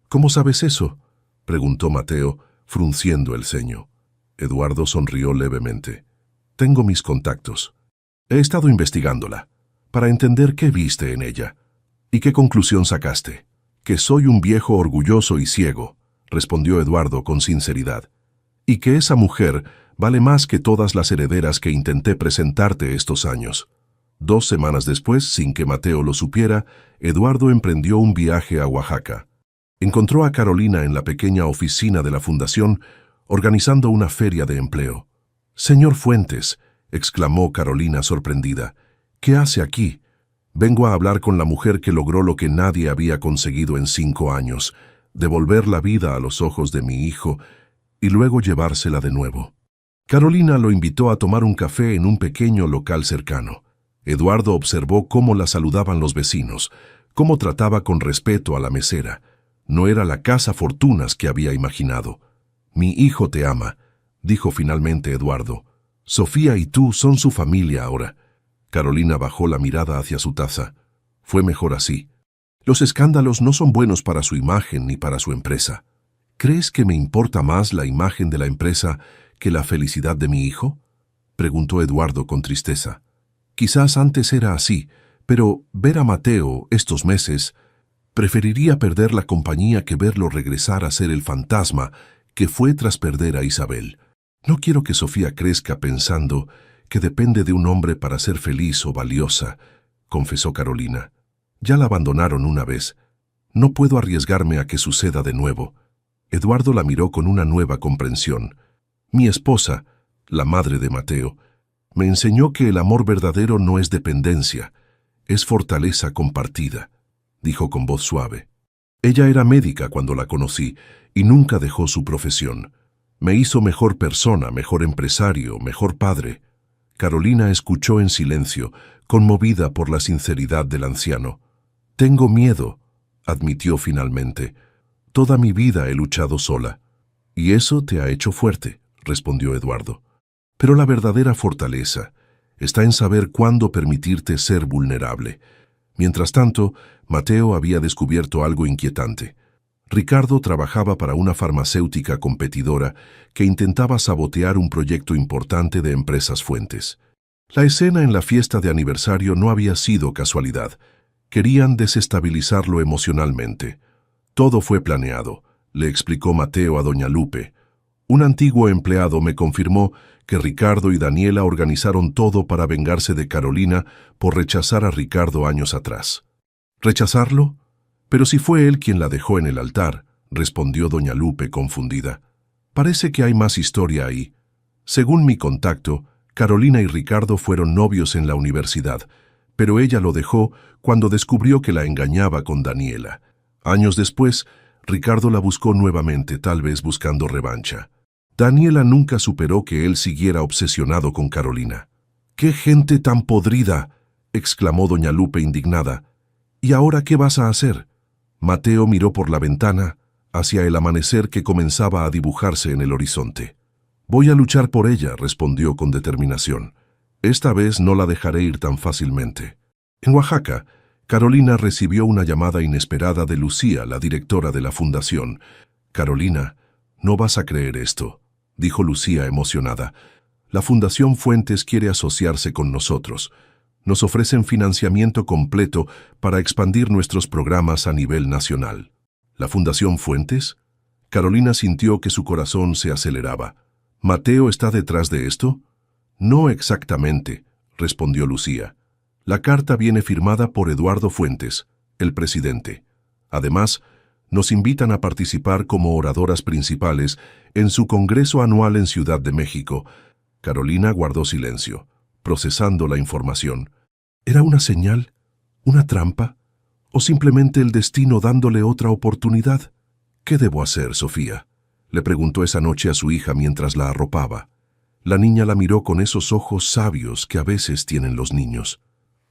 «¿Cómo sabes eso?», preguntó Mateo, frunciendo el ceño. Eduardo sonrió levemente. «Tengo mis contactos. He estado investigándola, para entender qué viste en ella». «¿Y qué conclusión sacaste?». «Que soy un viejo orgulloso y ciego», respondió Eduardo con sinceridad. «Y que esa mujer vale más que todas las herederas que intenté presentarte estos años». 2 semanas después, sin que Mateo lo supiera, Eduardo emprendió un viaje a Oaxaca. Encontró a Carolina en la pequeña oficina de la fundación, organizando una feria de empleo. «Señor Fuentes», exclamó Carolina sorprendida, «¿qué hace aquí?». «Vengo a hablar con la mujer que logró lo que nadie había conseguido en 5 años, devolver la vida a los ojos de mi hijo y luego llevársela de nuevo». Carolina lo invitó a tomar un café en un pequeño local cercano. Eduardo observó cómo la saludaban los vecinos, cómo trataba con respeto a la mesera. No era la casa Fortunas que había imaginado. «Mi hijo te ama», dijo finalmente Eduardo. «Sofía y tú son su familia ahora». Carolina bajó la mirada hacia su taza. «Fue mejor así. Los escándalos no son buenos para su imagen ni para su empresa». «¿Crees que me importa más la imagen de la empresa que la felicidad de mi hijo?», preguntó Eduardo con tristeza. «Quizás antes era así, pero ver a Mateo estos meses, preferiría perder la compañía que verlo regresar a ser el fantasma que fue tras perder a Isabel. No quiero que Sofía crezca pensando que depende de un hombre para ser feliz o valiosa», confesó Carolina. «Ya la abandonaron una vez. No puedo arriesgarme a que suceda de nuevo». Eduardo la miró con una nueva comprensión. «Mi esposa, la madre de Mateo, me enseñó que el amor verdadero no es dependencia, Es fortaleza compartida, dijo con voz suave. Ella era médica cuando la conocí y nunca dejó su profesión. Me hizo mejor persona, mejor empresario, mejor padre. Carolina escuchó en silencio, conmovida por la sinceridad del anciano. Tengo miedo, admitió finalmente. Toda mi vida he luchado sola. Y eso te ha hecho fuerte, respondió Eduardo. Pero la verdadera fortaleza está en saber cuándo permitirte ser vulnerable. Mientras tanto, Mateo había descubierto algo inquietante. Ricardo trabajaba para una farmacéutica competidora que intentaba sabotear un proyecto importante de Empresas Fuentes. La escena en la fiesta de aniversario no había sido casualidad. Querían desestabilizarlo emocionalmente. Todo fue planeado, le explicó Mateo a doña Lupe. Un antiguo empleado me confirmó que Ricardo y Daniela organizaron todo para vengarse de Carolina por rechazar a Ricardo años atrás. ¿Rechazarlo? Pero si fue él quien la dejó en el altar, respondió doña Lupe confundida. Parece que hay más historia ahí. Según mi contacto, Carolina y Ricardo fueron novios en la universidad, pero ella lo dejó cuando descubrió que la engañaba con Daniela. Años después, Ricardo la buscó nuevamente, tal vez buscando revancha. Daniela nunca superó que él siguiera obsesionado con Carolina. ¡Qué gente tan podrida!, exclamó doña Lupe indignada. ¿Y ahora qué vas a hacer? Mateo miró por la ventana, hacia el amanecer que comenzaba a dibujarse en el horizonte. Voy a luchar por ella, respondió con determinación. Esta vez no la dejaré ir tan fácilmente. En Oaxaca, Carolina recibió una llamada inesperada de Lucía, la directora de la fundación. Carolina, no vas a creer esto, dijo Lucía emocionada. La Fundación Fuentes quiere asociarse con nosotros. Nos ofrecen financiamiento completo para expandir nuestros programas a nivel nacional. ¿La Fundación Fuentes? Carolina sintió que su corazón se aceleraba. ¿Mateo está detrás de esto? No exactamente, respondió Lucía. La carta viene firmada por Eduardo Fuentes, el presidente. Además, nos invitan a participar como oradoras principales en su congreso anual en Ciudad de México. Carolina guardó silencio, procesando la información. ¿Era una señal? ¿Una trampa? ¿O simplemente el destino dándole otra oportunidad? ¿Qué debo hacer, Sofía?, le preguntó esa noche a su hija mientras la arropaba. La niña la miró con esos ojos sabios que a veces tienen los niños.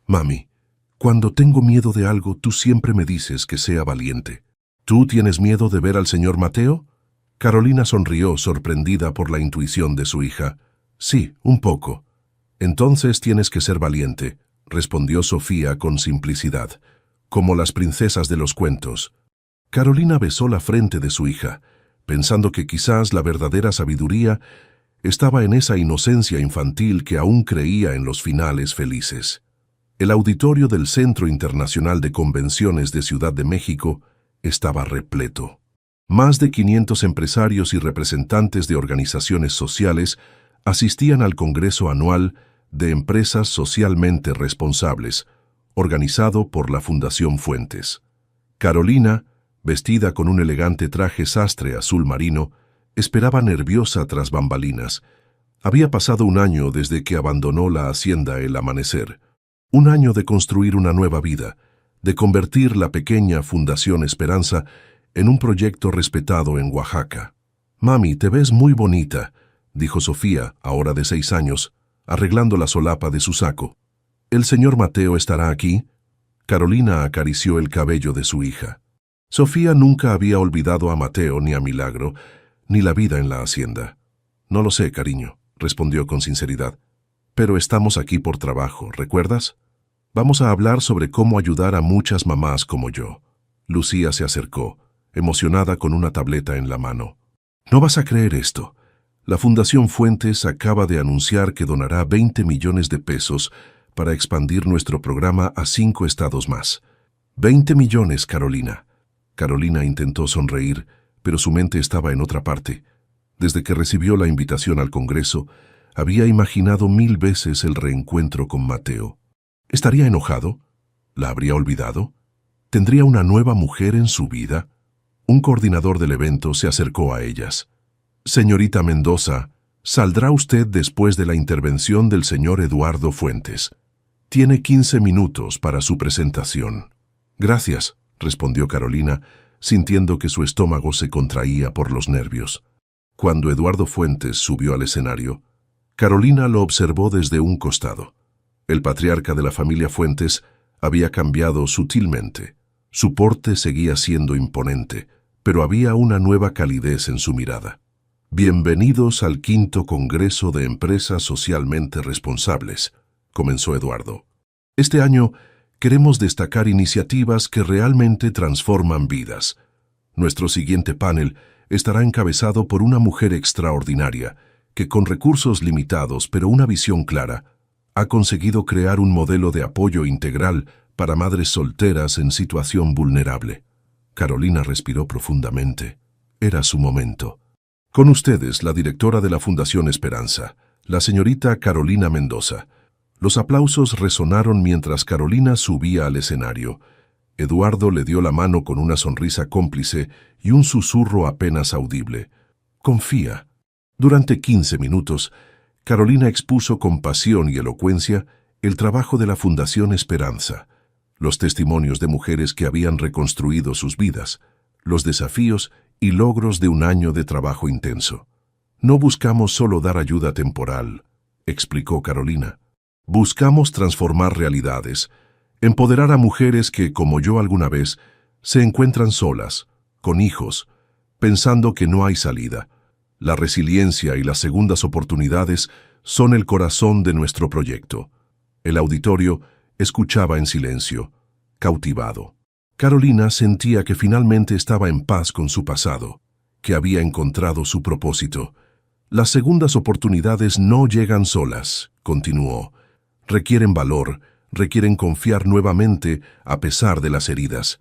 Mami, cuando tengo miedo de algo, tú siempre me dices que sea valiente. ¿Tú tienes miedo de ver al señor Mateo? Carolina sonrió, sorprendida por la intuición de su hija. Sí, un poco. Entonces tienes que ser valiente, respondió Sofía con simplicidad, como las princesas de los cuentos. Carolina besó la frente de su hija, pensando que quizás la verdadera sabiduría estaba en esa inocencia infantil que aún creía en los finales felices. El auditorio del Centro Internacional de Convenciones de Ciudad de México estaba repleto. Más de 500 empresarios y representantes de organizaciones sociales asistían al Congreso Anual de Empresas Socialmente Responsables, organizado por la Fundación Fuentes. Carolina, vestida con un elegante traje sastre azul marino, esperaba nerviosa tras bambalinas. Había pasado un año desde que abandonó la hacienda El Amanecer. Un año de construir una nueva vida, de convertir la pequeña Fundación Esperanza en un proyecto respetado en Oaxaca. «Mami, te ves muy bonita», dijo Sofía, ahora de 6 años, arreglando la solapa de su saco. «¿El señor Mateo estará aquí?» Carolina acarició el cabello de su hija. Sofía nunca había olvidado a Mateo ni a Milagro, ni la vida en la hacienda. «No lo sé, cariño», respondió con sinceridad. «Pero estamos aquí por trabajo, ¿recuerdas? Vamos a hablar sobre cómo ayudar a muchas mamás como yo». Lucía se acercó, emocionada con una tableta en la mano. «No vas a creer esto. La Fundación Fuentes acaba de anunciar que donará 20 millones de pesos para expandir nuestro programa a 5 estados más. 20 millones, Carolina». Carolina intentó sonreír, pero su mente estaba en otra parte. Desde que recibió la invitación al Congreso, había imaginado 1000 veces el reencuentro con Mateo. ¿Estaría enojado? ¿La habría olvidado? ¿Tendría una nueva mujer en su vida? Un coordinador del evento se acercó a ellas. «Señorita Mendoza, saldrá usted después de la intervención del señor Eduardo Fuentes». Tiene 15 minutos para su presentación. Gracias, respondió Carolina, sintiendo que su estómago se contraía por los nervios. Cuando Eduardo Fuentes subió al escenario, Carolina lo observó desde un costado. El patriarca de la familia Fuentes había cambiado sutilmente. Su porte seguía siendo imponente, pero había una nueva calidez en su mirada. Bienvenidos al 5º Congreso de Empresas Socialmente Responsables, comenzó Eduardo. Este año queremos destacar iniciativas que realmente transforman vidas. Nuestro siguiente panel estará encabezado por una mujer extraordinaria que, con recursos limitados pero una visión clara, ha conseguido crear un modelo de apoyo integral para madres solteras en situación vulnerable. Carolina respiró profundamente. Era su momento. Con ustedes, la directora de la Fundación Esperanza, la señorita Carolina Mendoza. Los aplausos resonaron mientras Carolina subía al escenario. Eduardo le dio la mano con una sonrisa cómplice y un susurro apenas audible. Confía. Durante 15 minutos, Carolina expuso con pasión y elocuencia el trabajo de la Fundación Esperanza, los testimonios de mujeres que habían reconstruido sus vidas, los desafíos y logros de un año de trabajo intenso. No buscamos solo dar ayuda temporal, explicó Carolina. Buscamos transformar realidades, empoderar a mujeres que, como yo alguna vez, se encuentran solas, con hijos, pensando que no hay salida. La resiliencia y las segundas oportunidades son el corazón de nuestro proyecto. El auditorio escuchaba en silencio, cautivado. Carolina sentía que finalmente estaba en paz con su pasado, que había encontrado su propósito. Las segundas oportunidades no llegan solas, continuó. Requieren valor, requieren confiar nuevamente a pesar de las heridas.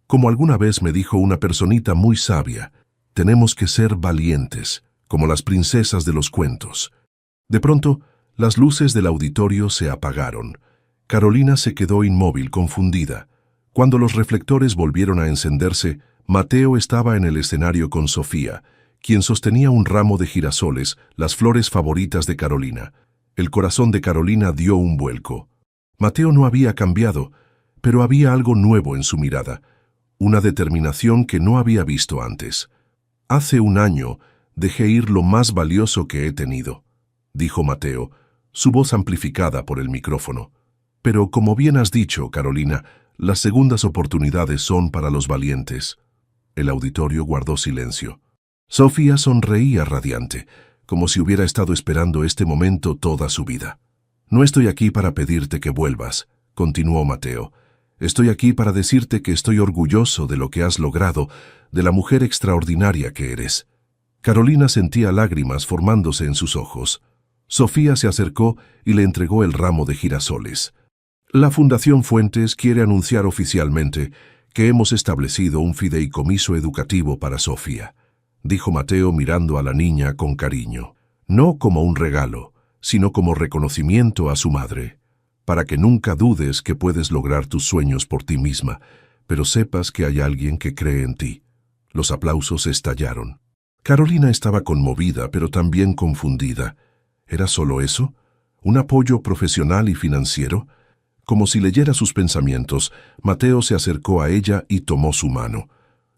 Como alguna vez me dijo una personita muy sabia, tenemos que ser valientes, como las princesas de los cuentos. De pronto, las luces del auditorio se apagaron. Carolina se quedó inmóvil, confundida. Cuando los reflectores volvieron a encenderse, Mateo estaba en el escenario con Sofía, quien sostenía un ramo de girasoles, las flores favoritas de Carolina. El corazón de Carolina dio un vuelco. Mateo no había cambiado, pero había algo nuevo en su mirada, una determinación que no había visto antes. Hace un año dejé ir lo más valioso que he tenido, dijo Mateo, su voz amplificada por el micrófono. Pero como bien has dicho, Carolina, las segundas oportunidades son para los valientes. El auditorio guardó silencio. Sofía sonreía radiante, como si hubiera estado esperando este momento toda su vida. No estoy aquí para pedirte que vuelvas, continuó Mateo. Estoy aquí para decirte que estoy orgulloso de lo que has logrado, de la mujer extraordinaria que eres. Carolina sentía lágrimas formándose en sus ojos. Sofía se acercó y le entregó el ramo de girasoles. La Fundación Fuentes quiere anunciar oficialmente que hemos establecido un fideicomiso educativo para Sofía, dijo Mateo mirando a la niña con cariño. No como un regalo, sino como reconocimiento a su madre, para que nunca dudes que puedes lograr tus sueños por ti misma, pero sepas que hay alguien que cree en ti. Los aplausos estallaron. Carolina estaba conmovida, pero también confundida. ¿Era solo eso? ¿Un apoyo profesional y financiero? Como si leyera sus pensamientos, Mateo se acercó a ella y tomó su mano.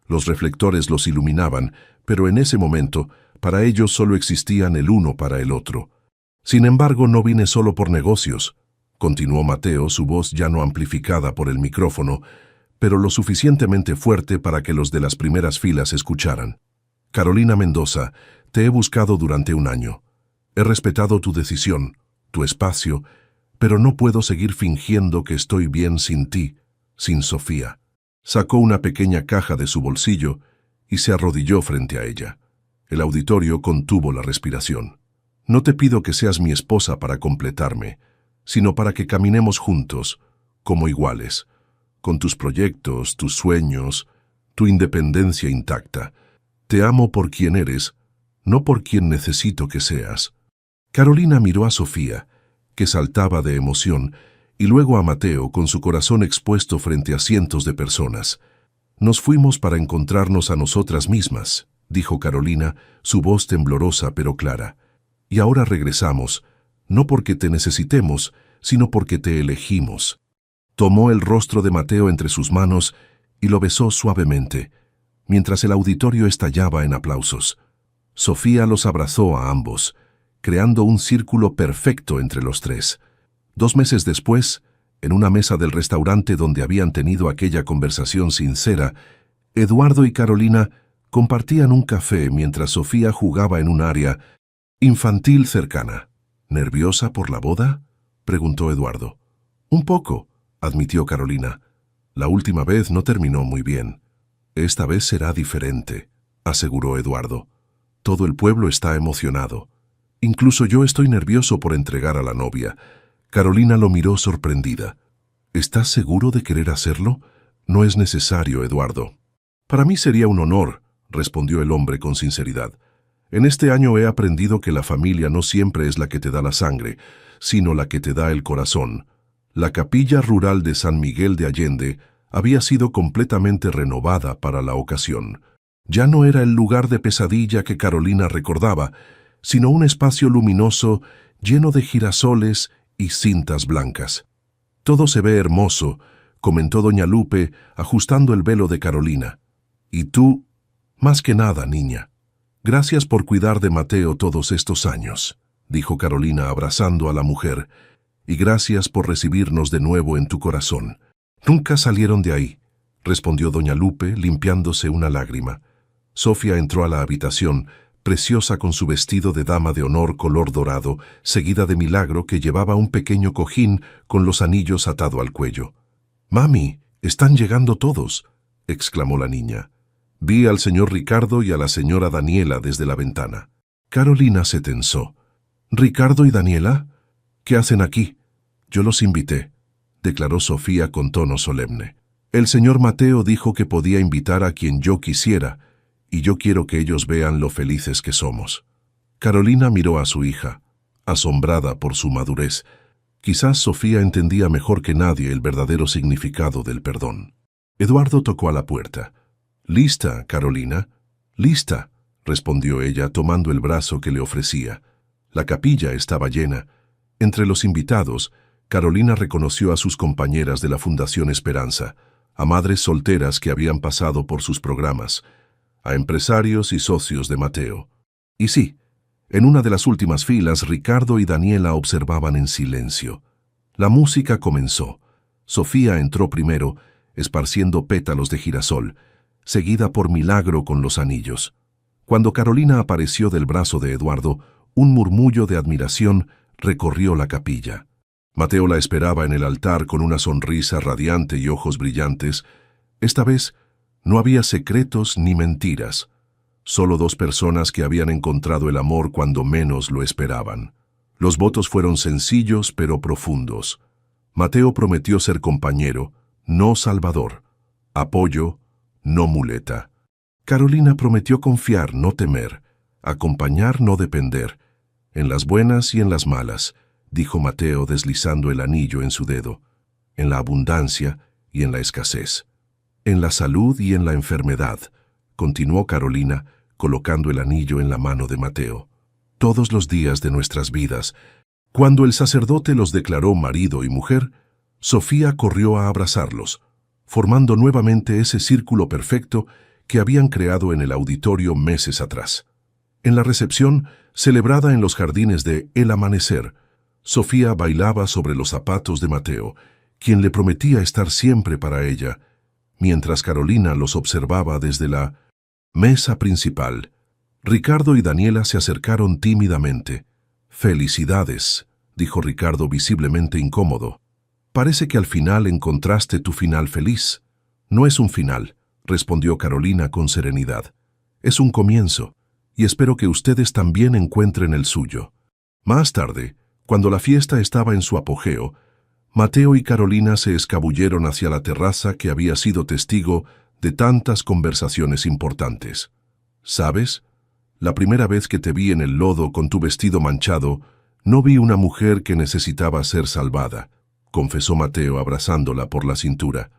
Los reflectores los iluminaban, pero en ese momento, para ellos solo existían el uno para el otro. Sin embargo, no vine solo por negocios, continuó Mateo, su voz ya no amplificada por el micrófono, pero lo suficientemente fuerte para que los de las primeras filas escucharan. Carolina Mendoza, te he buscado durante un año. He respetado tu decisión, tu espacio, pero no puedo seguir fingiendo que estoy bien sin ti, sin Sofía. Sacó una pequeña caja de su bolsillo y se arrodilló frente a ella. El auditorio contuvo la respiración. No te pido que seas mi esposa para completarme, sino para que caminemos juntos, como iguales, con tus proyectos, tus sueños, tu independencia intacta. Te amo por quien eres, no por quien necesito que seas. Carolina miró a Sofía, que saltaba de emoción, y luego a Mateo con su corazón expuesto frente a cientos de personas. Nos fuimos para encontrarnos a nosotras mismas, dijo Carolina, su voz temblorosa pero clara. Y ahora regresamos, no porque te necesitemos, sino porque te elegimos. Tomó el rostro de Mateo entre sus manos y lo besó suavemente, mientras el auditorio estallaba en aplausos. Sofía los abrazó a ambos, creando un círculo perfecto entre los tres. 2 meses después, en una mesa del restaurante donde habían tenido aquella conversación sincera, Eduardo y Carolina compartían un café mientras Sofía jugaba en un área infantil cercana. ¿Nerviosa por la boda?, preguntó Eduardo. Un poco, admitió Carolina. La última vez no terminó muy bien. Esta vez será diferente, aseguró Eduardo. Todo el pueblo está emocionado. Incluso yo estoy nervioso por entregar a la novia. Carolina lo miró sorprendida. ¿Estás seguro de querer hacerlo? No es necesario, Eduardo. Para mí sería un honor, respondió el hombre con sinceridad. En este año he aprendido que la familia no siempre es la que te da la sangre, sino la que te da el corazón. La capilla rural de San Miguel de Allende había sido completamente renovada para la ocasión. Ya no era el lugar de pesadilla que Carolina recordaba, sino un espacio luminoso lleno de girasoles y cintas blancas. Todo se ve hermoso, comentó doña Lupe, ajustando el velo de Carolina. Y tú, más que nada, niña. Gracias por cuidar de Mateo todos estos años, dijo Carolina abrazando a la mujer, y gracias por recibirnos de nuevo en tu corazón. Nunca salieron de ahí, respondió doña Lupe, limpiándose una lágrima. Sofía entró a la habitación, preciosa con su vestido de dama de honor color dorado, seguida de Milagro, que llevaba un pequeño cojín con los anillos atado al cuello. «Mami, están llegando todos», exclamó la niña. Vi al señor Ricardo y a la señora Daniela desde la ventana. Carolina se tensó. «¿Ricardo y Daniela? ¿Qué hacen aquí?» «Yo los invité», declaró Sofía con tono solemne. «El señor Mateo dijo que podía invitar a quien yo quisiera, y yo quiero que ellos vean lo felices que somos». Carolina miró a su hija, asombrada por su madurez. Quizás Sofía entendía mejor que nadie el verdadero significado del perdón. Eduardo tocó a la puerta. «¿Lista, Carolina?» «Lista», respondió ella tomando el brazo que le ofrecía. La capilla estaba llena. Entre los invitados, Carolina reconoció a sus compañeras de la Fundación Esperanza, a madres solteras que habían pasado por sus programas, a empresarios y socios de Mateo. Y sí, en una de las últimas filas, Ricardo y Daniela observaban en silencio. La música comenzó. Sofía entró primero, esparciendo pétalos de girasol, seguida por Milagro con los anillos. Cuando Carolina apareció del brazo de Eduardo, un murmullo de admiración recorrió la capilla. Mateo la esperaba en el altar con una sonrisa radiante y ojos brillantes. Esta vez no había secretos ni mentiras, solo 2 personas que habían encontrado el amor cuando menos lo esperaban. Los votos fueron sencillos pero profundos. Mateo prometió ser compañero, no salvador, apoyo, no muleta. Carolina prometió confiar, no temer, acompañar, no depender, en las buenas y en las malas, dijo Mateo deslizando el anillo en su dedo, en la abundancia y en la escasez, en la salud y en la enfermedad, continuó Carolina, colocando el anillo en la mano de Mateo. Todos los días de nuestras vidas. Cuando el sacerdote los declaró marido y mujer, Sofía corrió a abrazarlos, formando nuevamente ese círculo perfecto que habían creado en el auditorio meses atrás. En la recepción, celebrada en los jardines de El Amanecer, Sofía bailaba sobre los zapatos de Mateo, quien le prometía estar siempre para ella, mientras Carolina los observaba desde la mesa principal. Ricardo y Daniela se acercaron tímidamente. «Felicidades», dijo Ricardo visiblemente incómodo. «Parece que al final encontraste tu final feliz». «No es un final», respondió Carolina con serenidad. «Es un comienzo, y espero que ustedes también encuentren el suyo». Más tarde, cuando la fiesta estaba en su apogeo, Mateo y Carolina se escabulleron hacia la terraza que había sido testigo de tantas conversaciones importantes. «¿Sabes? La primera vez que te vi en el lodo con tu vestido manchado, no vi una mujer que necesitaba ser salvada», confesó Mateo abrazándola por la cintura.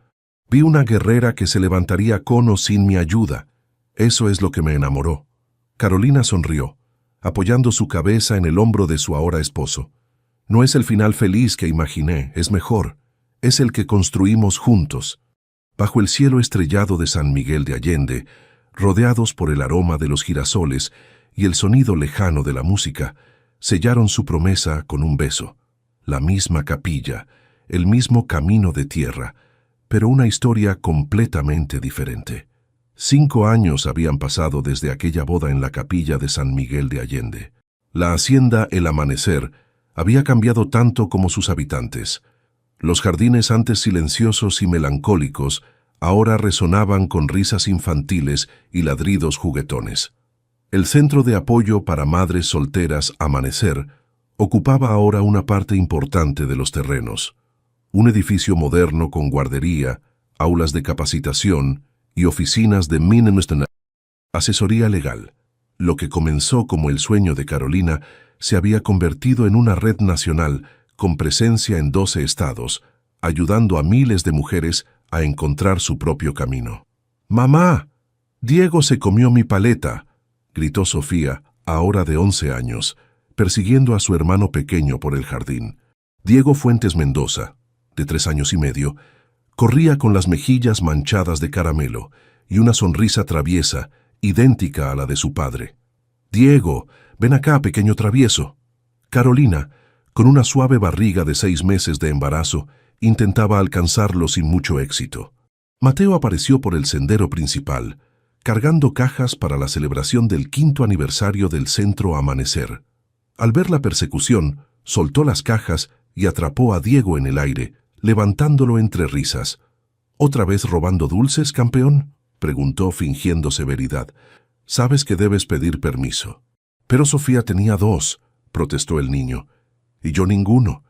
«Vi una guerrera que se levantaría con o sin mi ayuda. Eso es lo que me enamoró». Carolina sonrió, apoyando su cabeza en el hombro de su ahora esposo. No es el final feliz que imaginé, es mejor. Es el que construimos juntos. Bajo el cielo estrellado de San Miguel de Allende, rodeados por el aroma de los girasoles y el sonido lejano de la música, sellaron su promesa con un beso. La misma capilla, el mismo camino de tierra, pero una historia completamente diferente. 5 años habían pasado desde aquella boda en la capilla de San Miguel de Allende. La hacienda El Amanecer había cambiado tanto como sus habitantes. Los jardines antes silenciosos y melancólicos ahora resonaban con risas infantiles y ladridos juguetones. El centro de apoyo para madres solteras Amanecer ocupaba ahora una parte importante de los terrenos. Un edificio moderno con guardería, aulas de capacitación y oficinas de asesoría legal. Lo que comenzó como el sueño de Carolina se había convertido en una red nacional con presencia en 12 estados, ayudando a miles de mujeres a encontrar su propio camino. «¡Mamá! Diego se comió mi paleta», gritó Sofía, ahora de 11 años, persiguiendo a su hermano pequeño por el jardín. Diego Fuentes Mendoza, de 3 años y medio, corría con las mejillas manchadas de caramelo y una sonrisa traviesa, idéntica a la de su padre. «Diego, ven acá, pequeño travieso». Carolina, con una suave barriga de 6 meses de embarazo, intentaba alcanzarlo sin mucho éxito. Mateo apareció por el sendero principal, cargando cajas para la celebración del 5º aniversario del Centro Amanecer. Al ver la persecución, soltó las cajas y atrapó a Diego en el aire, levantándolo entre risas. «¿Otra vez robando dulces, campeón?», preguntó fingiendo severidad. «Sabes que debes pedir permiso». «Pero Sofía tenía 2», protestó el niño. «Y yo ninguno».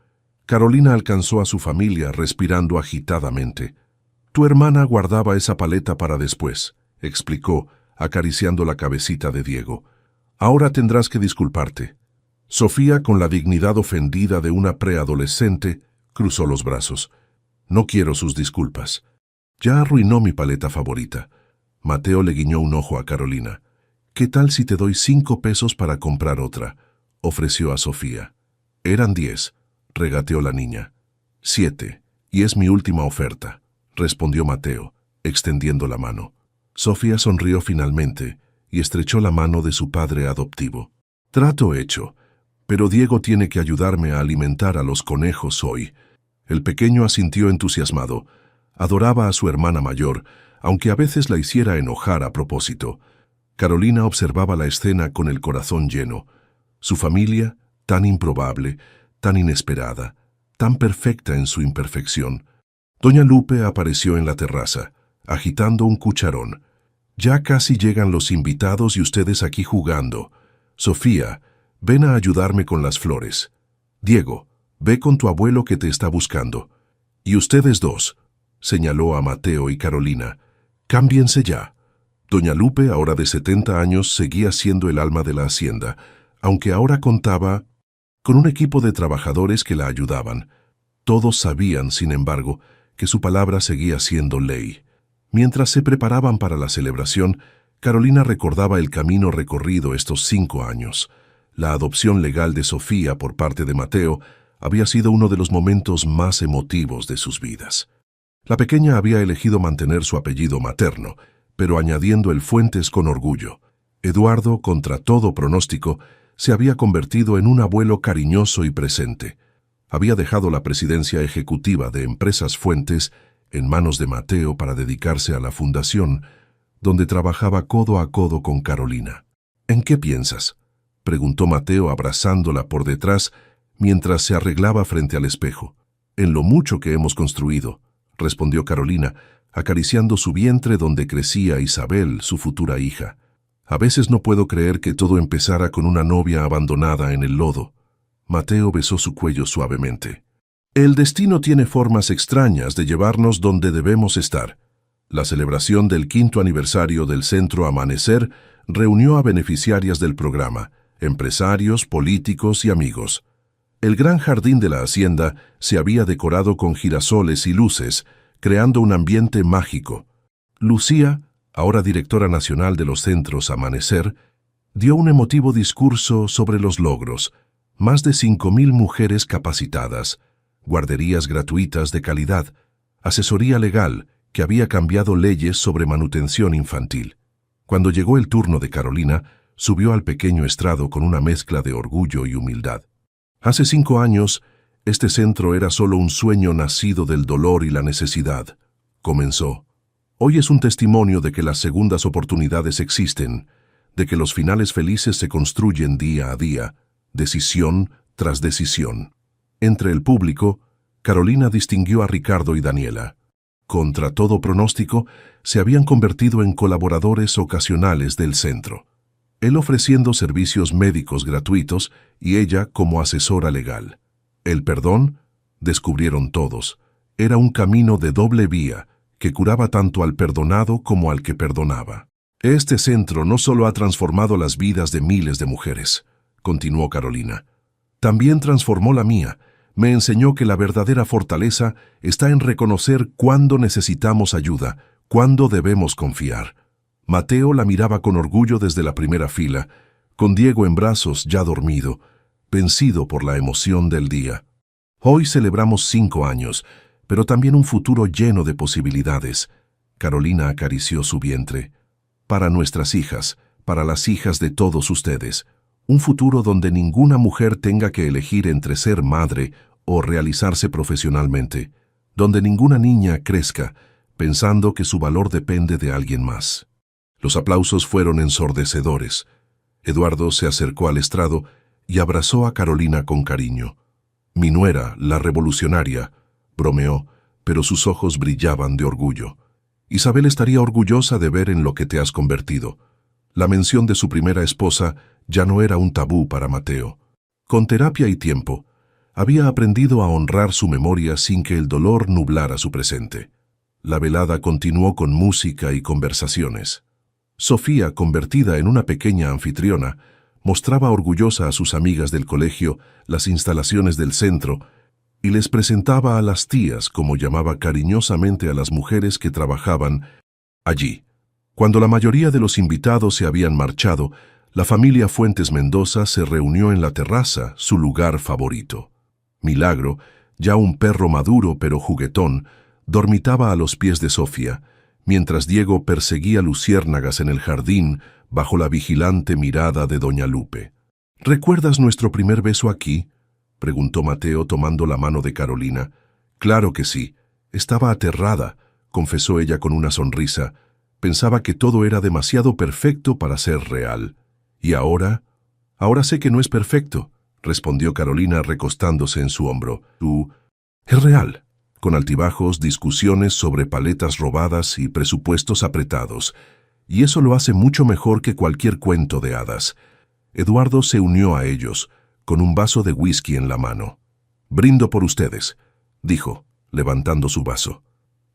Carolina alcanzó a su familia respirando agitadamente. «Tu hermana guardaba esa paleta para después», explicó, acariciando la cabecita de Diego. «Ahora tendrás que disculparte». Sofía, con la dignidad ofendida de una preadolescente, cruzó los brazos. «No quiero sus disculpas. Ya arruinó mi paleta favorita». Mateo le guiñó un ojo a Carolina. «¿Qué tal si te doy 5 pesos para comprar otra?», ofreció a Sofía. «Eran 10», regateó la niña. «7, y es mi última oferta», respondió Mateo, extendiendo la mano. Sofía sonrió finalmente y estrechó la mano de su padre adoptivo. «Trato hecho, pero Diego tiene que ayudarme a alimentar a los conejos hoy». El pequeño asintió entusiasmado. Adoraba a su hermana mayor, aunque a veces la hiciera enojar a propósito. Carolina observaba la escena con el corazón lleno. Su familia, tan improbable, tan inesperada, tan perfecta en su imperfección. Doña Lupe apareció en la terraza, agitando un cucharón. «Ya casi llegan los invitados y ustedes aquí jugando. Sofía, ven a ayudarme con las flores. Diego, ve con tu abuelo que te está buscando. Y ustedes 2», señaló a Mateo y Carolina, «cámbiense ya». Doña Lupe, ahora de 70 años, seguía siendo el alma de la hacienda, aunque ahora contaba con un equipo de trabajadores que la ayudaban. Todos sabían, sin embargo, que su palabra seguía siendo ley. Mientras se preparaban para la celebración, Carolina recordaba el camino recorrido estos 5 años. La adopción legal de Sofía por parte de Mateo había sido uno de los momentos más emotivos de sus vidas. La pequeña había elegido mantener su apellido materno, pero añadiendo el Fuentes con orgullo. Eduardo, contra todo pronóstico, se había convertido en un abuelo cariñoso y presente. Había dejado la presidencia ejecutiva de Empresas Fuentes en manos de Mateo para dedicarse a la fundación, donde trabajaba codo a codo con Carolina. «¿En qué piensas?», preguntó Mateo abrazándola por detrás mientras se arreglaba frente al espejo. «En lo mucho que hemos construido», respondió Carolina, acariciando su vientre donde crecía Isabel, su futura hija. «A veces no puedo creer que todo empezara con una novia abandonada en el lodo». Mateo besó su cuello suavemente. «El destino tiene formas extrañas de llevarnos donde debemos estar». La celebración del 5º aniversario del Centro Amanecer reunió a beneficiarias del programa, empresarios, políticos y amigos. El gran jardín de la hacienda se había decorado con girasoles y luces, creando un ambiente mágico. Lucía, ahora directora nacional de los Centros Amanecer, dio un emotivo discurso sobre los logros. Más de 5.000 mujeres capacitadas, guarderías gratuitas de calidad, asesoría legal que había cambiado leyes sobre manutención infantil. Cuando llegó el turno de Carolina, subió al pequeño estrado con una mezcla de orgullo y humildad. Hace 5 años, este centro era solo un sueño nacido del dolor y la necesidad. Comenzó. Hoy es un testimonio de que las segundas oportunidades existen, de que los finales felices se construyen día a día, decisión tras decisión. Entre el público, Carolina distinguió a Ricardo y Daniela. Contra todo pronóstico, se habían convertido en colaboradores ocasionales del centro. Él ofreciendo servicios médicos gratuitos y ella como asesora legal. El perdón, descubrieron todos, era un camino de doble vía que curaba tanto al perdonado como al que perdonaba. Este centro no solo ha transformado las vidas de miles de mujeres, continuó Carolina, también transformó la mía. Me enseñó que la verdadera fortaleza está en reconocer cuándo necesitamos ayuda, cuándo debemos confiar. Mateo la miraba con orgullo desde la primera fila, con Diego en brazos ya dormido, vencido por la emoción del día. Hoy celebramos 5 años, pero también un futuro lleno de posibilidades. Carolina acarició su vientre. Para nuestras hijas, para las hijas de todos ustedes, un futuro donde ninguna mujer tenga que elegir entre ser madre o realizarse profesionalmente, donde ninguna niña crezca pensando que su valor depende de alguien más. Los aplausos fueron ensordecedores. Eduardo se acercó al estrado y abrazó a Carolina con cariño. Mi nuera, la revolucionaria, bromeó, pero sus ojos brillaban de orgullo. Isabel estaría orgullosa de ver en lo que te has convertido. La mención de su primera esposa ya no era un tabú para Mateo. Con terapia y tiempo, había aprendido a honrar su memoria sin que el dolor nublara su presente. La velada continuó con música y conversaciones. Sofía, convertida en una pequeña anfitriona, mostraba orgullosa a sus amigas del colegio las instalaciones del centro y les presentaba a las tías, como llamaba cariñosamente a las mujeres que trabajaban allí. Cuando la mayoría de los invitados se habían marchado, la familia Fuentes Mendoza se reunió en la terraza, su lugar favorito. Milagro, ya un perro maduro pero juguetón, dormitaba a los pies de Sofía, mientras Diego perseguía luciérnagas en el jardín bajo la vigilante mirada de doña Lupe. ¿Recuerdas nuestro primer beso aquí?, preguntó Mateo tomando la mano de Carolina. Claro que sí. Estaba aterrada, confesó ella con una sonrisa. Pensaba que todo era demasiado perfecto para ser real. ¿Y ahora? Ahora sé que no es perfecto, respondió Carolina recostándose en su hombro. Es real, con altibajos, discusiones sobre paletas robadas y presupuestos apretados. Y eso lo hace mucho mejor que cualquier cuento de hadas. Eduardo se unió a ellos, con un vaso de whisky en la mano. Brindo por ustedes, dijo, levantando su vaso.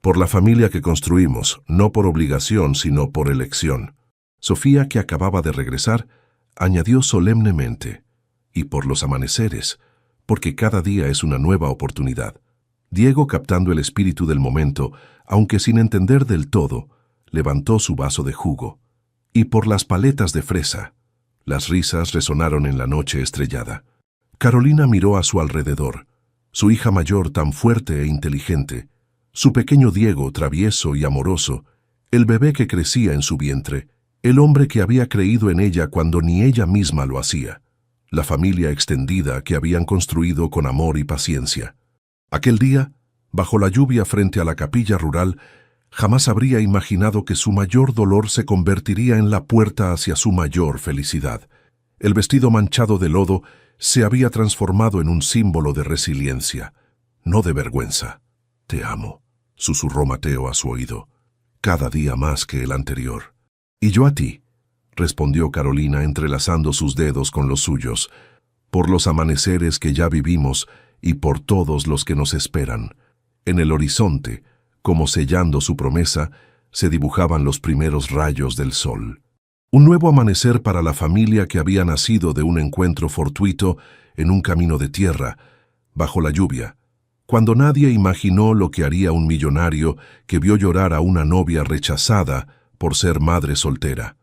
Por la familia que construimos, no por obligación, sino por elección. Sofía, que acababa de regresar, añadió solemnemente, y por los amaneceres, porque cada día es una nueva oportunidad. Diego, captando el espíritu del momento, aunque sin entender del todo, levantó su vaso de jugo. Y por las paletas de fresa. Las risas resonaron en la noche estrellada. Carolina miró a su alrededor. Su hija mayor tan fuerte e inteligente, su pequeño Diego travieso y amoroso, el bebé que crecía en su vientre, el hombre que había creído en ella cuando ni ella misma lo hacía, la familia extendida que habían construido con amor y paciencia. Aquel día, bajo la lluvia frente a la capilla rural, jamás habría imaginado que su mayor dolor se convertiría en la puerta hacia su mayor felicidad. El vestido manchado de lodo se había transformado en un símbolo de resiliencia, no de vergüenza. Te amo, susurró Mateo a su oído, cada día más que el anterior. Y yo a ti, respondió Carolina entrelazando sus dedos con los suyos, por los amaneceres que ya vivimos y por todos los que nos esperan. En el horizonte, como sellando su promesa, se dibujaban los primeros rayos del sol. Un nuevo amanecer para la familia que había nacido de un encuentro fortuito en un camino de tierra, bajo la lluvia, cuando nadie imaginó lo que haría un millonario que vio llorar a una novia rechazada por ser madre soltera.